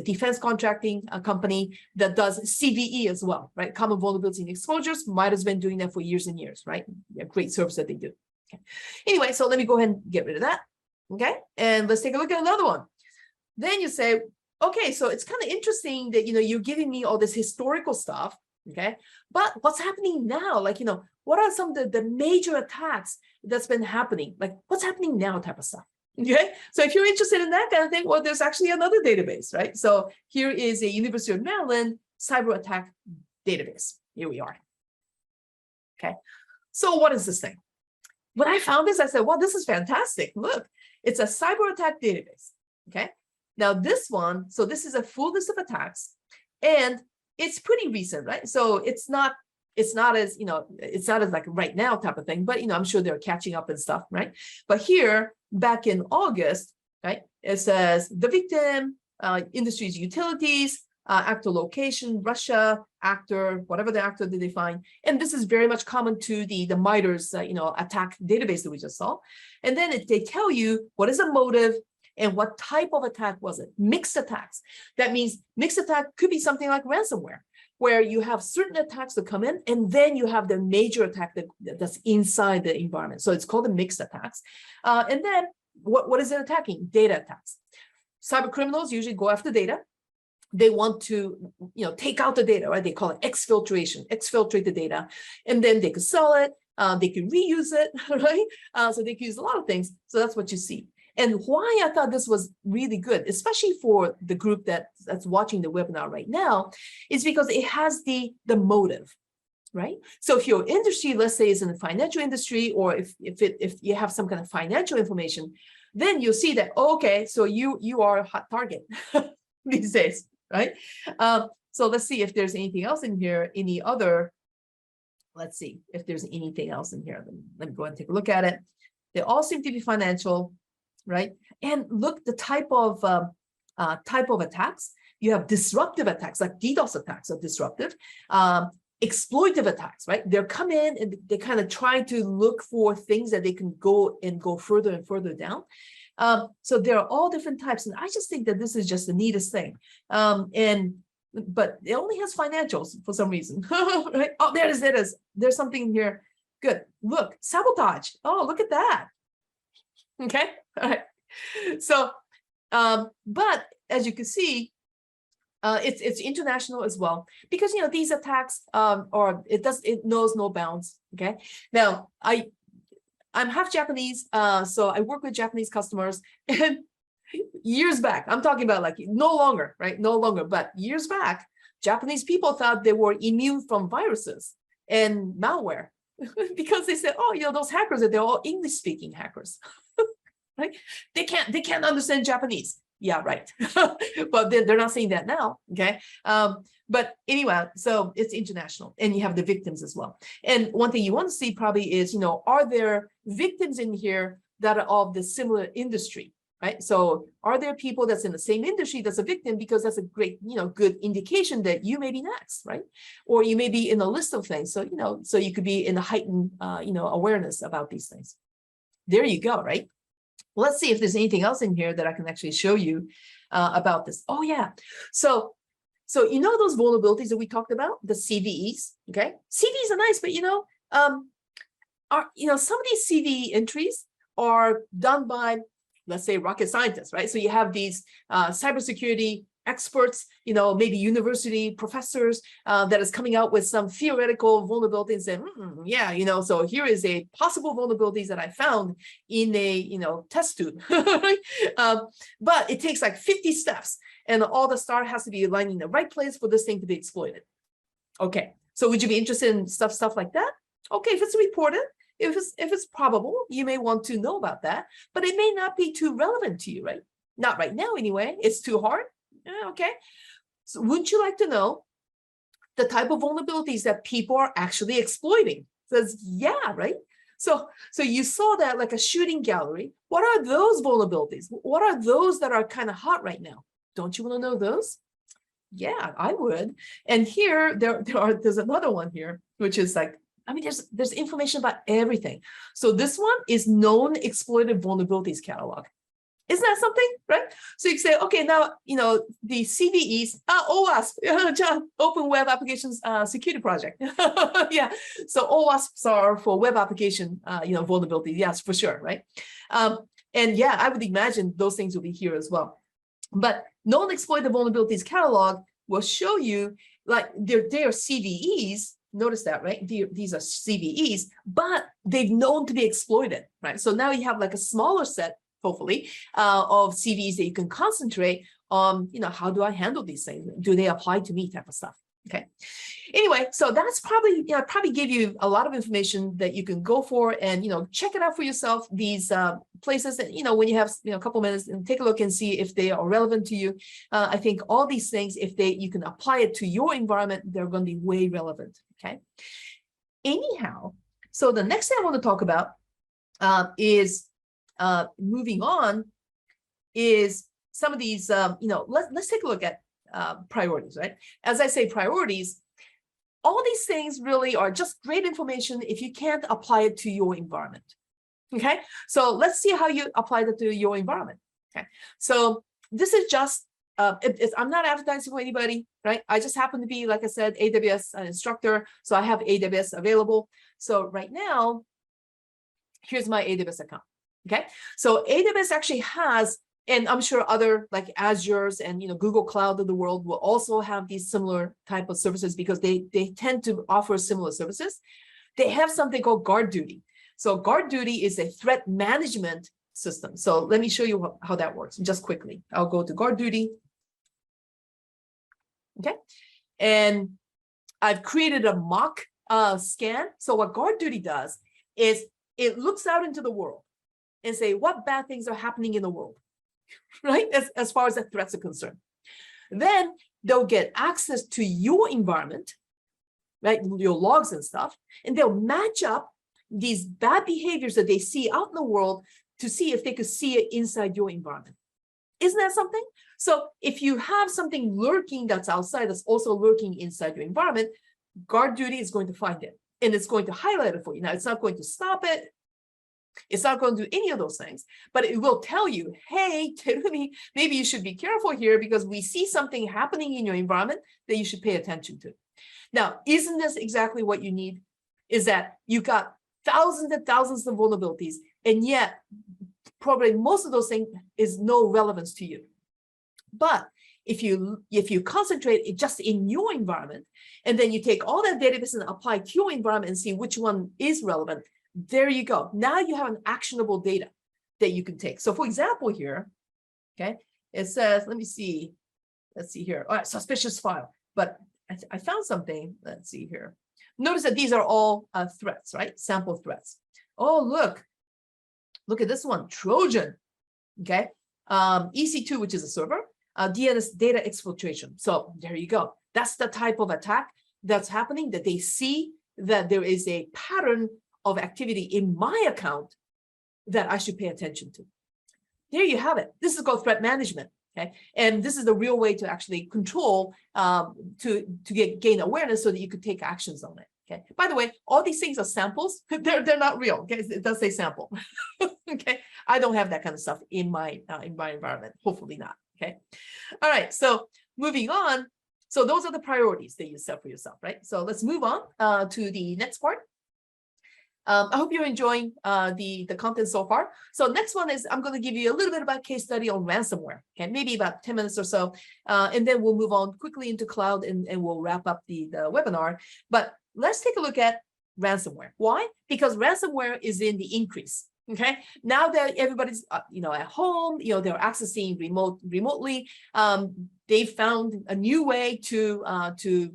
defense contracting company that does CVE as well, right? Common vulnerability and exposures. MITRE's been doing that for years and years, right? A great service that they do. Okay. Anyway, so let me go ahead and get rid of that. Okay. And let's take a look at another one. Then you say, okay, so it's kind of interesting that, you're giving me all this historical stuff. Okay. But what's happening now? Like, what are some of the major attacks that's been happening? Like what's happening now type of stuff. Okay. So if you're interested in that kind of thing, well, there's actually another database, right? So here is a University of Maryland cyber attack database. Here we are. Okay. So what is this thing? When I found this, I said, well, this is fantastic. Look, it's a cyber attack database. Okay. Now this one, so this is a full list of attacks, and it's pretty recent, right? So it's not as, it's not as like right now type of thing, but, I'm sure they're catching up and stuff, right? But here, back in August, right, it says the victim, industries, utilities, actor location, Russia, actor, whatever the actor that they find. And this is very much common to the MITRE's, attack database that we just saw. And then they tell you what is the motive and what type of attack was it? Mixed attacks. That means mixed attack could be something like ransomware, where you have certain attacks that come in, and then you have the major attack that's inside the environment. So it's called the mixed attacks. And then what is it attacking? Data attacks. Cyber criminals usually go after data. They want to, take out the data, right? They call it exfiltration, exfiltrate the data, and then they could sell it. They can reuse it, right? So they can use a lot of things. So that's what you see. And why I thought this was really good, especially for the group that's watching the webinar right now, is because it has the motive, right? So if your industry, let's say, is in the financial industry, or if you have some kind of financial information, then you'll see that, okay, so you are a hot target these days, right? So let's see if there's anything else in here, let's see if there's anything else in here. Let me go and take a look at it. They all seem to be financial, right? And look, the type of attacks. You have disruptive attacks, like DDoS attacks are disruptive. Exploitive attacks, right? They're come in and they kind of try to look for things that they can go further and further down. So there are all different types, and I just think that this is just the neatest thing. But it only has financials for some reason, right? Oh, there it is. There's something here. Good. Look, sabotage. Oh, look at that. Okay. All right. So, but as you can see, it's international as well, because these attacks it knows no bounds. Okay. Now I'm half Japanese, so I work with Japanese customers, and years back, I'm talking about like no longer, right? No longer, but years back, Japanese people thought they were immune from viruses and malware because they said, oh, those hackers, they're all English-speaking hackers. Right? They can't understand Japanese. Yeah, right. But they're not saying that now. Okay. But anyway, so it's international, and you have the victims as well. And one thing you want to see probably is, are there victims in here that are of the similar industry, right? So are there people that's in the same industry that's a victim, because that's a great, good indication that you may be next, right? Or you may be in a list of things. So, so you could be in a heightened, awareness about these things. There you go, right? Let's see if there's anything else in here that I can actually show you about this. Oh yeah, so those vulnerabilities that we talked about, the CVEs. Okay, CVEs are nice, but some of these CVE entries are done by, let's say, rocket scientists, right? So you have these cybersecurity experts, maybe university professors that is coming out with some theoretical vulnerability and saying, yeah, so here is a possible vulnerabilities that I found in a, test tube. But it takes like 50 steps and all the star has to be aligned in the right place for this thing to be exploited. Okay, so would you be interested in stuff like that? Okay, if it's reported, if it's probable, you may want to know about that, but it may not be too relevant to you, right? Not right now anyway, it's too hard. Okay, so wouldn't you like to know the type of vulnerabilities that people are actually exploiting? Says, yeah, right? So you saw that like a shooting gallery. What are those vulnerabilities? What are those that are kind of hot right now? Don't you want to know those? Yeah, I would. And here there's another one here, which is like, I mean, there's information about everything. So this one is known exploited vulnerabilities catalog. Isn't that something, right? So you say, okay, now, the CVEs, OWASP, Open Web Applications Security Project. Yeah, so OWASPs are for web application, vulnerability. Yes, for sure, right? And yeah, I would imagine those things will be here as well. But known exploited vulnerabilities catalog will show you, like, they are CVEs. Notice that, right? These are CVEs, but they've known to be exploited, right? So now you have like a smaller set, hopefully, of CVs that you can concentrate on, how do I handle these things? Do they apply to me type of stuff? Okay. Anyway, so that's probably, probably give you a lot of information that you can go for and, check it out for yourself. These places that, when you have, a couple minutes and take a look and see if they are relevant to you. I think all these things, if you can apply it to your environment, they're going to be way relevant. Okay. Anyhow, so the next thing I want to talk about is moving on is some of these, let's take a look at priorities, right? As I say, priorities, all these things really are just great information if you can't apply it to your environment. Okay, so let's see how you apply that to your environment. Okay, so this is just, I'm not advertising for anybody, right? I just happen to be, like I said, AWS instructor, so I have AWS available. So right now, here's my AWS account. Okay, so AWS actually has, and I'm sure other like Azure's and Google Cloud of the world will also have these similar type of services because they tend to offer similar services. They have something called Guard Duty. So Guard Duty is a threat management system. So let me show you how that works just quickly. I'll go to Guard Duty. Okay, and I've created a mock scan. So what Guard Duty does is it looks out into the world and say what bad things are happening in the world, right? As far as the threats are concerned. Then they'll get access to your environment, right? Your logs and stuff, and they'll match up these bad behaviors that they see out in the world to see if they could see it inside your environment. Isn't that something? So if you have something lurking that's outside, that's also lurking inside your environment, Guard Duty is going to find it and it's going to highlight it for you. Now, it's not going to stop it. It's not going to do any of those things, but it will tell you, hey, Terumi, maybe you should be careful here because we see something happening in your environment that you should pay attention to. Now, isn't this exactly what you need? Is that you got thousands and thousands of vulnerabilities, and yet probably most of those things is no relevance to you. But if you concentrate it just in your environment, and then you take all that database and apply to your environment and see which one is relevant, there you go. Now you have an actionable data that you can take. So for example here, okay, it says, let's see here. All right, suspicious file, but I found something. Let's see here. Notice that these are all threats, right? Sample threats. Oh, look at this one, Trojan, okay? EC2, which is a server, DNS data exfiltration. So there you go. That's the type of attack that's happening, that they see that there is a pattern of activity in my account that I should pay attention to. There you have it. This is called threat management. Okay, and this is the real way to actually control, to gain awareness so that you could take actions on it. Okay. By the way, all these things are samples. They're not real. Okay, it does say sample. Okay, I don't have that kind of stuff in my environment. Hopefully not. Okay. All right. So moving on. So those are the priorities that you set for yourself, right? So let's move on to the next part. I hope you're enjoying the content so far. So next one is I'm going to give you a little bit about case study on ransomware. Okay, maybe about 10 minutes or so, and then we'll move on quickly into cloud and we'll wrap up the webinar. But let's take a look at ransomware. Why? Because ransomware is in the increase. Okay, now that everybody's at home, they're accessing remotely. They found a new way to do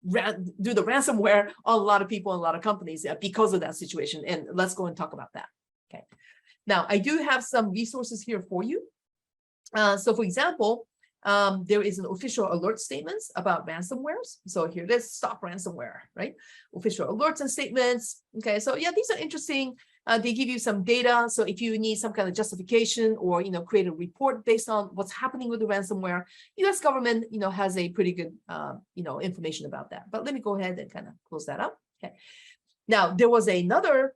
the ransomware on a lot of people and a lot of companies because of that situation. And let's go and talk about that. Okay. Now, I do have some resources here for you. So for example, there is an official alert statements about ransomwares. So here it is, stop ransomware, right? Official alerts and statements. Okay, so yeah, these are interesting. They give you some data. So if you need some kind of justification or create a report based on what's happening with the ransomware, U.S. government has a pretty good information about that. But let me go ahead and kind of close that up. Okay. Now there was another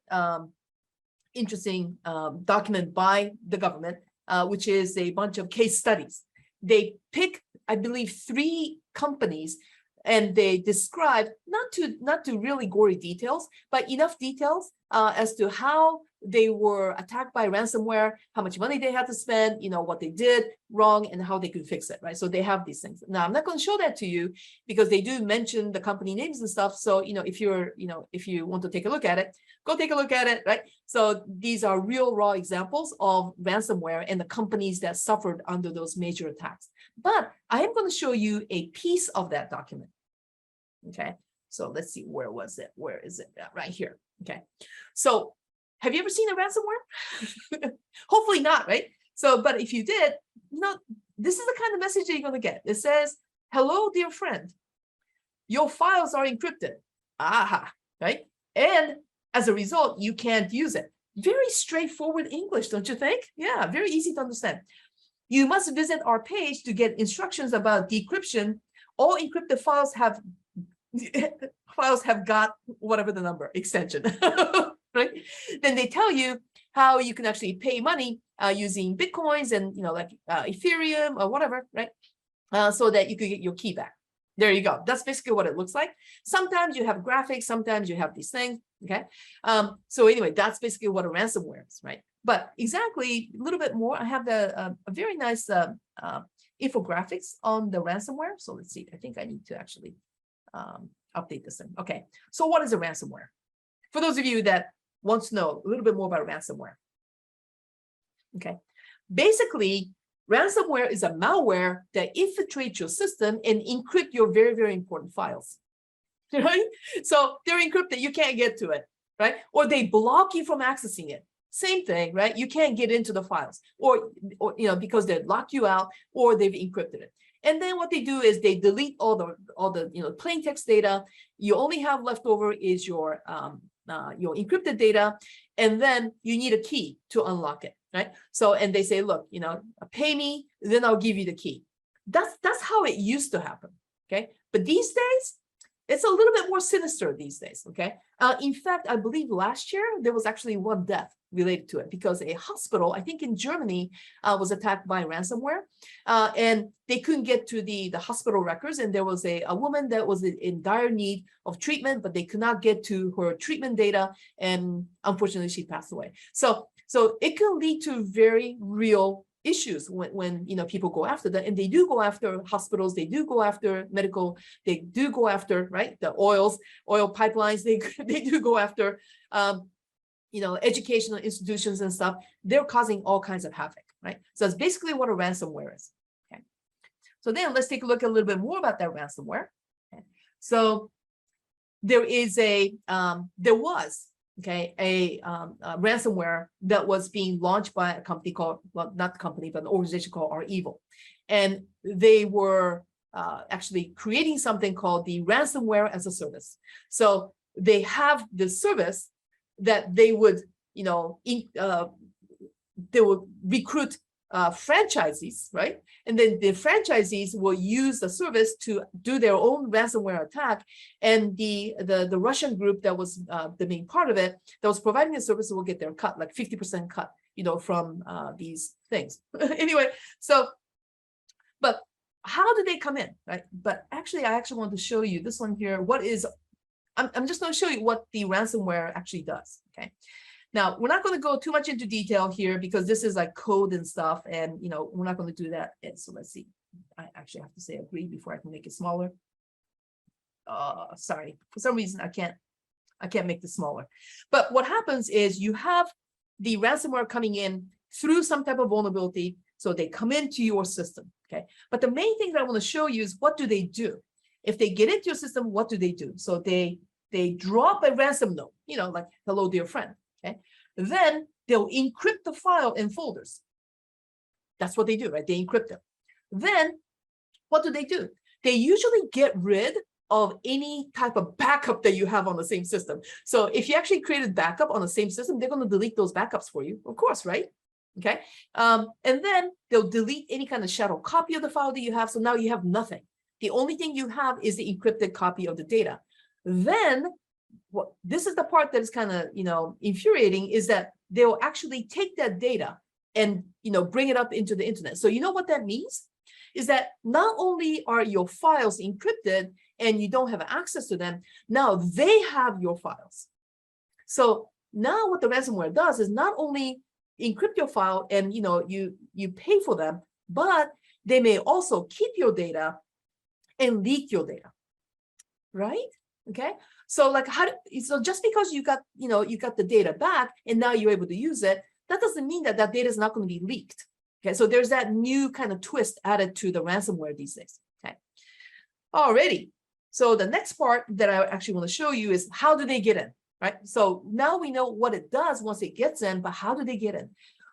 interesting document by the government, which is a bunch of case studies. They pick, I believe, 3 companies, and they describe not to really gory details, but enough details as to how they were attacked by ransomware, how much money they had to spend, what they did wrong, and how they could fix it, right? So they have these things. Now, I'm not going to show that to you because they do mention the company names and stuff. So, if you want to take a look at it, go take a look at it, right? So these are real raw examples of ransomware and the companies that suffered under those major attacks. But I am going to show you a piece of that document. Okay, so let's see, where was it? Where is it? Right here. Okay, so have you ever seen a ransomware? Hopefully not, right? So, but if you did, this is the kind of message that you're going to get. It says, hello, dear friend, your files are encrypted. Aha, right? And as a result, you can't use it. Very straightforward English, don't you think? Yeah, very easy to understand. You must visit our page to get instructions about decryption. All encrypted files have got whatever the number extension, right? Then they tell you how you can actually pay money using Bitcoins and like Ethereum or whatever, right? So that you could get your key back. There you go. That's basically what it looks like. Sometimes you have graphics, sometimes you have these things. Okay. So anyway, that's basically what a ransomware is, right? But exactly a little bit more. I have a very nice infographics on the ransomware. So let's see. I think I need to actually update this thing. Okay. So what is a ransomware? For those of you that want to know a little bit more about ransomware. Okay. Basically, ransomware is a malware that infiltrates your system and encrypt your very, very important files. Right? So they're encrypted, you can't get to it, right? Or they block you from accessing it. Same thing, right? You can't get into the files, or because they lock you out, or they've encrypted it. And then what they do is they delete all the plain text data. You only have left over is your encrypted data, and then you need a key to unlock it, right? So, and they say, look, pay me, then I'll give you the key. That's how it used to happen, okay? But these days, it's a little bit more sinister these days, okay? In fact, I believe last year, there was actually one death related to it because a hospital, I think in Germany, was attacked by ransomware, and they couldn't get to the hospital records, and there was a woman that was in dire need of treatment, but they could not get to her treatment data, and unfortunately, she passed away. So it can lead to very real issues when people go after that, and they do go after hospitals, they do go after medical, they do go after, right, the oil pipelines, they do go after educational institutions and stuff. They're causing all kinds of havoc, right? So that's basically what a ransomware is. Okay, so then let's take a look a little bit more about that ransomware. Okay. So there is there was a ransomware that was being launched by a company called, well, not the company, but an organization called REvil. And they were actually creating something called the ransomware as a service. So they have this service that they would, they would recruit franchisees, right? And then the franchisees will use the service to do their own ransomware attack. And the Russian group that was the main part of it, that was providing the service, will get their cut, like 50% cut, from these things. Anyway, so, but how do they come in, right? But actually, I want to show you this one here. What is I'm just going to show you what the ransomware actually does. Okay. Now, we're not going to go too much into detail here because this is like code and stuff, and we're not going to do that. And so let's see. I actually have to say agree before I can make it smaller. Sorry, for some reason I can't make this smaller. But what happens is you have the ransomware coming in through some type of vulnerability, so they come into your system. Okay, but the main thing that I want to show you is what do they do? If they get into your system, what do they do? So they drop a ransom note, like hello, dear friend. Okay, then they'll encrypt the file in folders. That's what they do, right? They encrypt them. Then what do? They usually get rid of any type of backup that you have on the same system. So if you actually created backup on the same system, they're going to delete those backups for you, of course, right? Okay. And then they'll delete any kind of shadow copy of the file that you have. So now you have nothing. The only thing you have is the encrypted copy of the data. Then this is the part that is kind of, infuriating, is that they'll actually take that data and, bring it up into the internet. So you know what that means? Is that not only are your files encrypted and you don't have access to them, now they have your files. So now what the ransomware does is not only encrypt your file and, you pay for them, but they may also keep your data and leak your data, right? Okay. So so just because you got the data back and now you're able to use it, that doesn't mean that data is not going to be leaked. Okay. So there's that new kind of twist added to the ransomware these days. Okay. Alrighty. So the next part that I actually want to show you is how do they get in, right? So now we know what it does once it gets in, but how do they get in?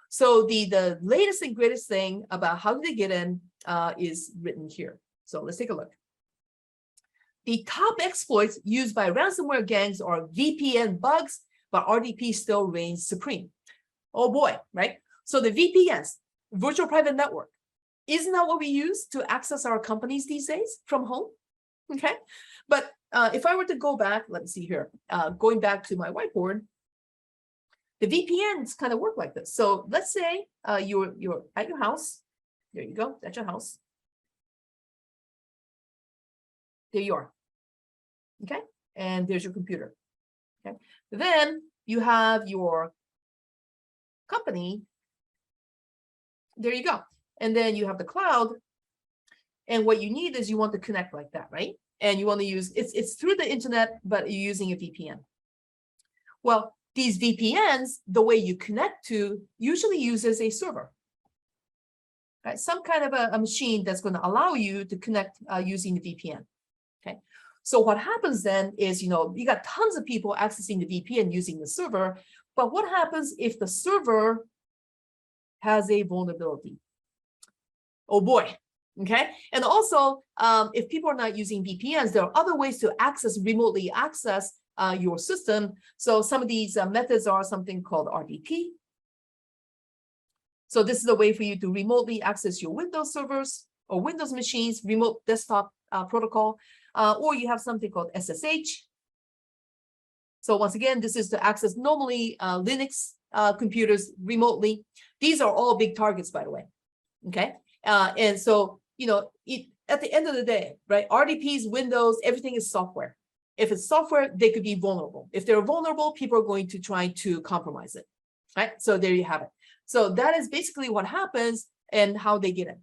So the latest and greatest thing about how do they get in is written here. So let's take a look. The top exploits used by ransomware gangs are VPN bugs, but RDP still reigns supreme. Oh boy, right? So the VPNs, virtual private network, isn't that what we use to access our companies these days from home? Okay, but if I were to go back, let's see here, going back to my whiteboard, the VPNs kind of work like this. So let's say you're at your house. There you go, that's your house. There you are. Okay, and there's your computer. Okay, then you have your company. There you go. And then you have the cloud. And what you need is you want to connect like that, right? And you want to use, it's through the internet, but you're using a VPN. Well, these VPNs, the way you connect to usually uses a server, right? Some kind of a machine that's going to allow you to connect using the VPN. Okay. So what happens then is, you got tons of people accessing the VPN using the server, but what happens if the server has a vulnerability? Oh boy. Okay. And also, if people are not using VPNs, there are other ways to remotely access your system. So some of these methods are something called RDP. So this is a way for you to remotely access your Windows servers or Windows machines, remote desktop protocol, or you have something called SSH. So once again, this is to access normally Linux computers remotely. These are all big targets, by the way. Okay. And so, at the end of the day, right, RDPs, Windows, everything is software. If it's software, they could be vulnerable. If they're vulnerable, people are going to try to compromise it, right? So there you have it. So that is basically what happens and how they get in.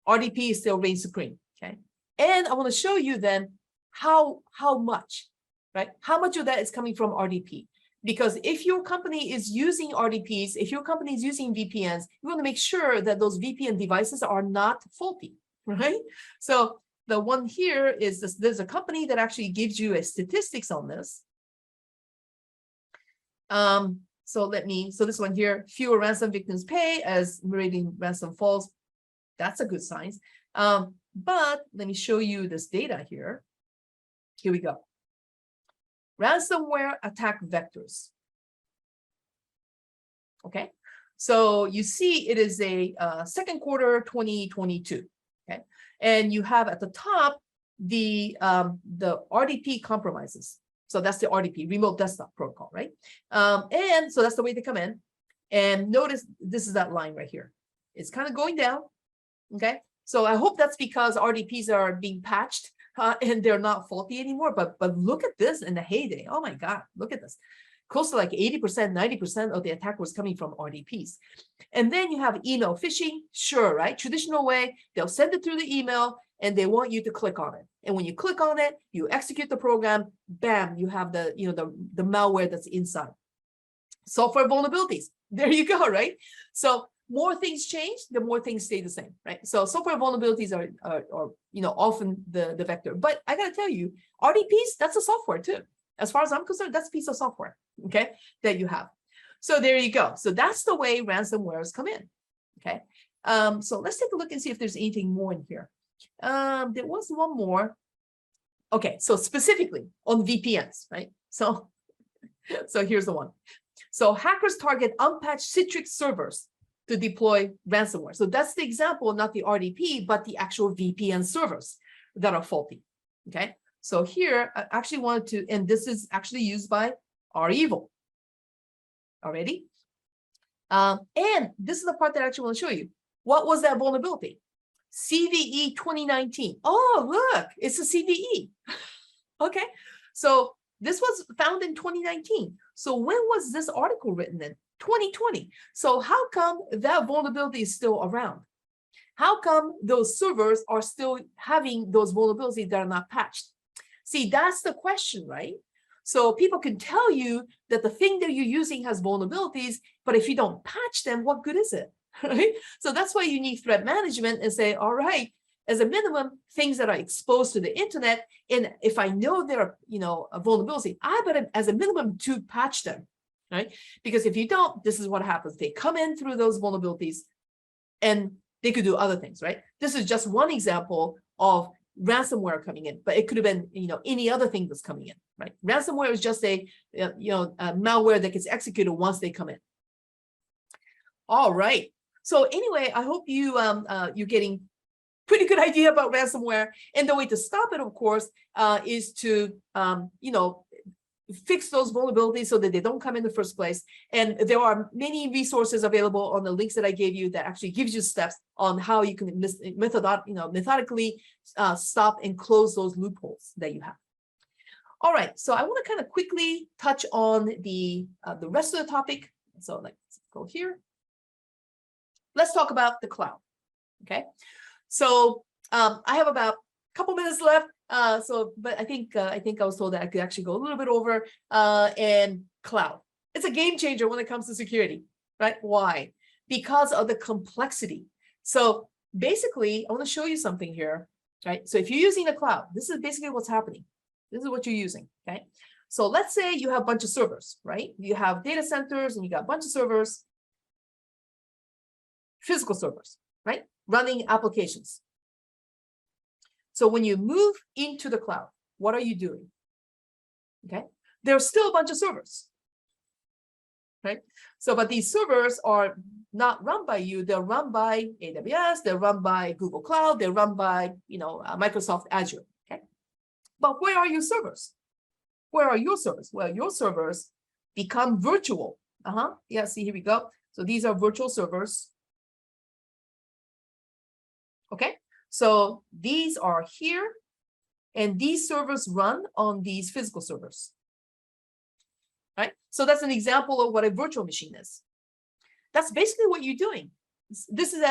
RDP still reigns supreme, okay? And I want to show you then how much, right? How much of that is coming from RDP? Because if your company is using RDPs, if your company is using VPNs, you want to make sure that those VPN devices are not faulty, right? So the one here is this, there's a company that actually gives you a statistics on this. So this one here, fewer ransom victims pay as Meridian ransom falls. That's a good sign. But let me show you this data here. Here we go. Ransomware attack vectors. Okay, so you see it is a second quarter 2022. Okay, and you have at the top the RDP compromises. So that's the RDP, remote desktop protocol, right? And so that's the way they come in. And notice this is that line right here. It's kind of going down. Okay, so I hope that's because RDPs are being patched. and they're not faulty anymore. But look at this in the heyday. Oh my God, look at this. Close to like 80%, 90% of the attack was coming from RDPs. And then you have email phishing. Sure, right? Traditional way, they'll send it through the email and they want you to click on it. And when you click on it, you execute the program, bam, you have the, the malware that's inside. Software vulnerabilities. There you go, right? So more things change, the more things stay the same, right? So software vulnerabilities are often the vector. But I gotta tell you, RDPs, that's a software too. As far as I'm concerned, that's a piece of software, okay, that you have. So there you go. So that's the way ransomwares come in, okay? So let's take a look and see if there's anything more in here. There was one more. Okay, so specifically on VPNs, right? So here's the one. So hackers target unpatched Citrix servers to deploy ransomware. So that's the example, not the RDP, but the actual VPN servers that are faulty, okay? So here, I actually wanted to, and this is actually used by REvil already. And this is the part that I actually want to show you. What was that vulnerability? CVE 2019. Oh, look, it's a CVE. Okay, so this was found in 2019. So when was this article written in? 2020. So how come that vulnerability is still around? How come those servers are still having those vulnerabilities that are not patched? See, that's the question, right? So people can tell you that the thing that you're using has vulnerabilities, but if you don't patch them, what good is it, right? So that's why you need threat management and say, all right, as a minimum, things that are exposed to the internet, and if I know there are, a vulnerability, I better, as a minimum, to patch them, right? Because if you don't, this is what happens. They come in through those vulnerabilities, and they could do other things, right? This is just one example of ransomware coming in, but it could have been, any other thing that's coming in, right? Ransomware is just a malware that gets executed once they come in. All right. So anyway, I hope you're getting pretty good idea about ransomware, and the way to stop it, of course, is to fix those vulnerabilities so that they don't come in the first place. And there are many resources available on the links that I gave you that actually gives you steps on how you can methodically stop and close those loopholes that you have. All right, so I want to kind of quickly touch on the rest of the topic. So let's go here. Let's talk about the cloud. Okay, so I have about a couple minutes left. But I think I was told that I could actually go a little bit over. And cloud, it's a game changer when it comes to security, right? Why? Because of the complexity. So basically, I want to show you something here, right? So if you're using the cloud, this is basically what's happening. This is what you're using, okay? So let's say you have a bunch of servers, right? You have data centers and you got a bunch of servers, physical servers, right? Running applications. So when you move into the cloud, what are you doing? Okay, there's still a bunch of servers, right? So, but these servers are not run by you. They're run by AWS. They're run by Google Cloud. They're run by, Microsoft Azure. Okay, but where are your servers? Where are your servers? Well, your servers become virtual. Yeah. See, here we go. So these are virtual servers. Okay. So these are here, and these servers run on these physical servers, right? So that's an example of what a virtual machine is. That's basically what you're doing. This is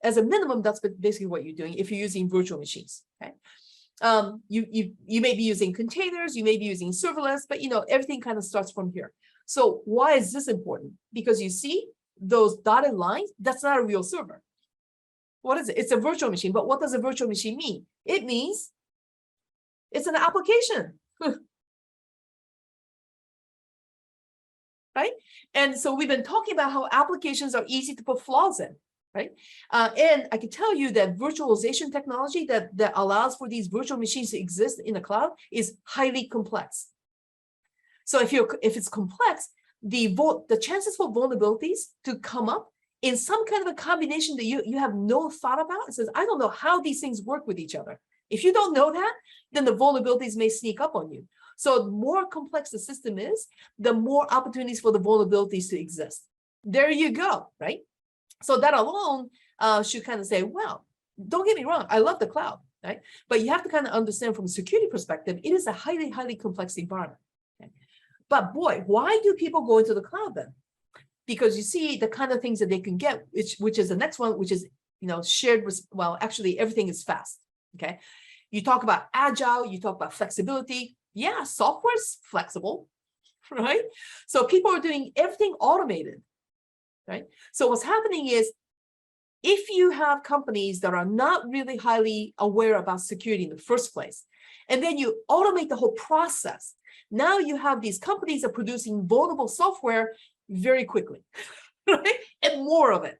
as a minimum, that's basically what you're doing if you're using virtual machines, okay? You may be using containers, you may be using serverless, but everything kind of starts from here. So why is this important? Because you see those dotted lines, that's not a real server. What is it? It's a virtual machine. But what does a virtual machine mean? It means it's an application. Right? And so we've been talking about how applications are easy to put flaws in, right? And I can tell you that virtualization technology that allows for these virtual machines to exist in the cloud is highly complex. So if it's complex, the chances for vulnerabilities to come up in some kind of a combination that you have no thought about, it says, I don't know how these things work with each other. If you don't know that, then the vulnerabilities may sneak up on you. So the more complex the system is, the more opportunities for the vulnerabilities to exist. There you go, right? So that alone should kind of say, well, don't get me wrong, I love the cloud. right? But you have to kind of understand from a security perspective, it is a highly, highly complex environment. Okay? But boy, why do people go into the cloud then? Because you see the kind of things that they can get, which is the next one, which is, shared, well, actually everything is fast, okay? You talk about agile, you talk about flexibility. Yeah, software's flexible, right? So people are doing everything automated, right? So what's happening is, if you have companies that are not really highly aware about security in the first place, and then you automate the whole process, now you have these companies that are producing vulnerable software very quickly, right? And more of it,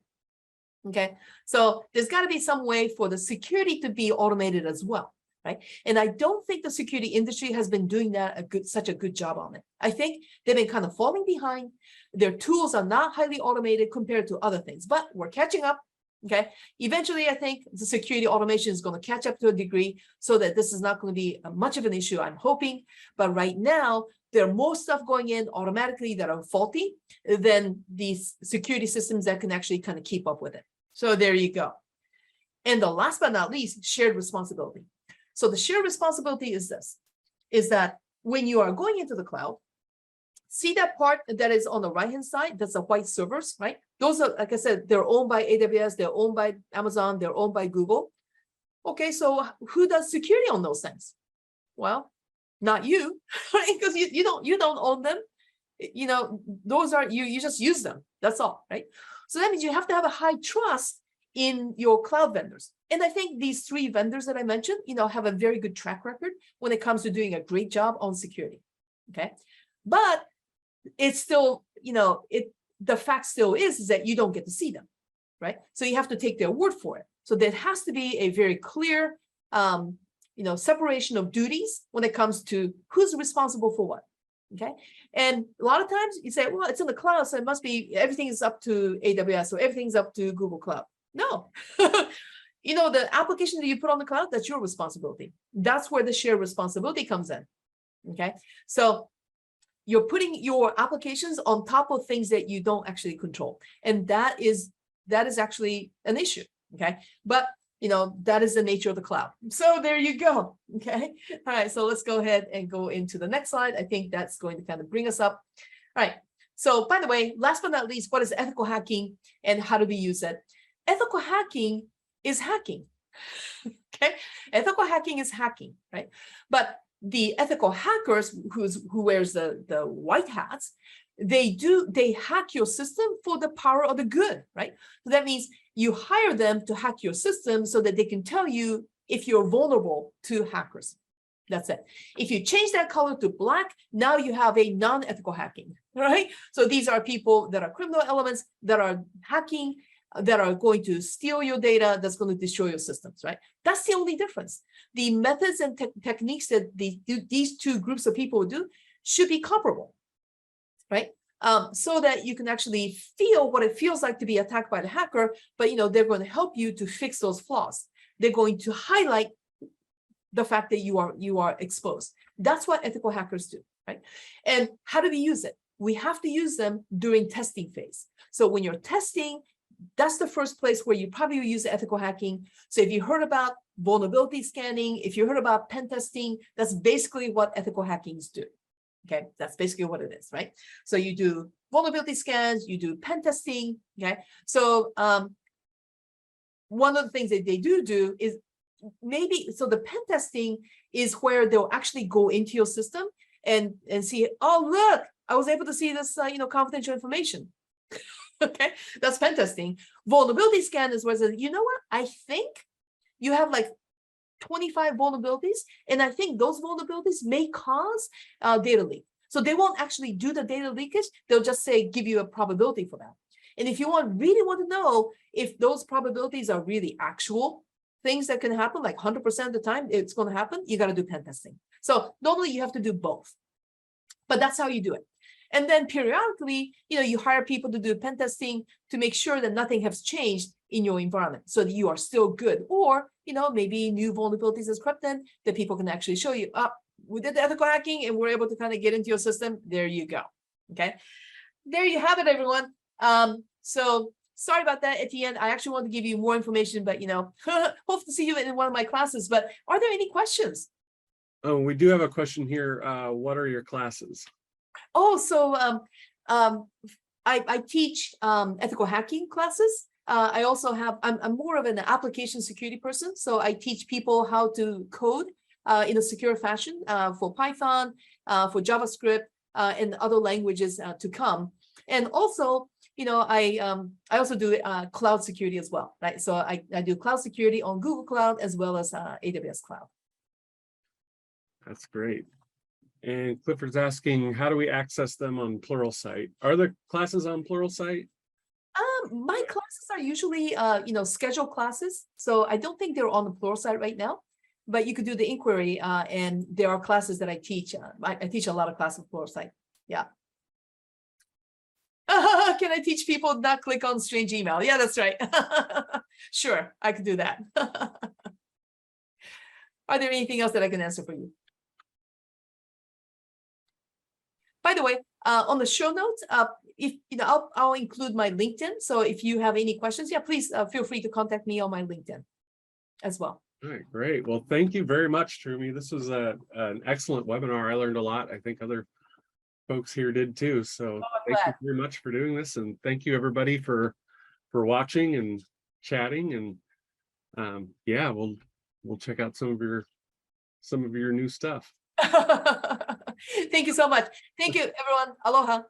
okay? So there's got to be some way for the security to be automated as well, right? And I don't think the security industry has been doing that such a good job on it. I think they've been kind of falling behind. Their tools are not highly automated compared to other things, but we're catching up. Okay, eventually, I think the security automation is going to catch up to a degree so that this is not going to be much of an issue, I'm hoping. But right now, there are more stuff going in automatically that are faulty than these security systems that can actually kind of keep up with it. So there you go. And the last but not least, shared responsibility. So the shared responsibility is this, is that when you are going into the cloud, see that part that is on the right-hand side, that's the white servers, right? Those are, like I said, they're owned by AWS, they're owned by Amazon, they're owned by Google. Okay, so who does security on those things? Well, not you, right? Because you don't own them. Those are, you just use them, that's all, right? So that means you have to have a high trust in your cloud vendors. And I think these three vendors that I mentioned, have a very good track record when it comes to doing a great job on security, okay? But it's still, the fact still is that you don't get to see them, right? So you have to take their word for it. So there has to be a very clear, separation of duties when it comes to who's responsible for what, okay? And a lot of times you say, well, it's in the cloud, so it must be, everything is up to AWS or everything's up to Google Cloud. No, the application that you put on the cloud, that's your responsibility. That's where the shared responsibility comes in, okay? So you're putting your applications on top of things that you don't actually control. And that is actually an issue, okay? But, that is the nature of the cloud. So there you go, okay? All right, so let's go ahead and go into the next slide. I think that's going to kind of bring us up. All right, so by the way, last but not least, what is ethical hacking and how do we use it? Ethical hacking is hacking, okay? Ethical hacking is hacking, right? But the ethical hackers who wears the white hats, they hack your system for the power of the good, right? So that means you hire them to hack your system so that they can tell you if you're vulnerable to hackers. That's it. If you change that color to black, now you have a non-ethical hacking, right? So these are people that are criminal elements that are hacking, that are going to steal your data, that's going to destroy your systems, right? That's the only difference. The methods and techniques that these two groups of people do should be comparable, right? So that you can actually feel what it feels like to be attacked by the hacker, but they're going to help you to fix those flaws. They're going to highlight the fact that you are exposed. That's what ethical hackers do, right? And how do we use it? We have to use them during testing phase. So when you're testing, that's the first place where you probably use ethical hacking. So if you heard about vulnerability scanning, if you heard about pen testing, that's basically what ethical hackings do. Okay, that's basically what it is, right? So you do vulnerability scans, you do pen testing, okay? So one of the things that they do is so the pen testing is where they'll actually go into your system and see, oh, look, I was able to see this, confidential information. Okay, that's pen testing. Vulnerability scan is where it says, you know what? I think you have like 25 vulnerabilities, and I think those vulnerabilities may cause data leak. So they won't actually do the data leakage. They'll just say, give you a probability for that. And if you really want to know if those probabilities are really actual things that can happen, like 100% of the time it's going to happen, you got to do pen testing. So normally you have to do both, but that's how you do it. And then periodically, you hire people to do pen testing to make sure that nothing has changed in your environment so that you are still good. Or, maybe new vulnerabilities has crept in that people can actually show you, we did the ethical hacking and we're able to kind of get into your system. There you go. Okay. There you have it, everyone. So sorry about that, Etienne. I actually want to give you more information, but hope to see you in one of my classes. But are there any questions? Oh, we do have a question here. What are your classes? Oh, so I teach ethical hacking classes. I also have, I'm more of an application security person. So I teach people how to code in a secure fashion for Python, for JavaScript, and other languages to come. And also, I also do cloud security as well, right? So I do cloud security on Google Cloud as well as AWS Cloud. That's great. And Clifford's asking, how do we access them on Pluralsight? Are the classes on Pluralsight? My classes are usually, scheduled classes. So I don't think they're on the Pluralsight right now, but you could do the inquiry and there are classes that I teach. I teach a lot of classes on Pluralsight. Yeah. Can I teach people not click on strange email? Yeah, that's right. Sure, I could do that. Are there anything else that I can answer for you? By the way, on the show notes, if I'll include my LinkedIn. So if you have any questions, yeah, please feel free to contact me on my LinkedIn as well. All right, great. Well, thank you very much, Terumi. This was an excellent webinar. I learned a lot. I think other folks here did too. So thank you very much for doing this, and thank you everybody for watching and chatting. And yeah, we'll check out some of your new stuff. Thank you so much. Thank you, everyone. Aloha.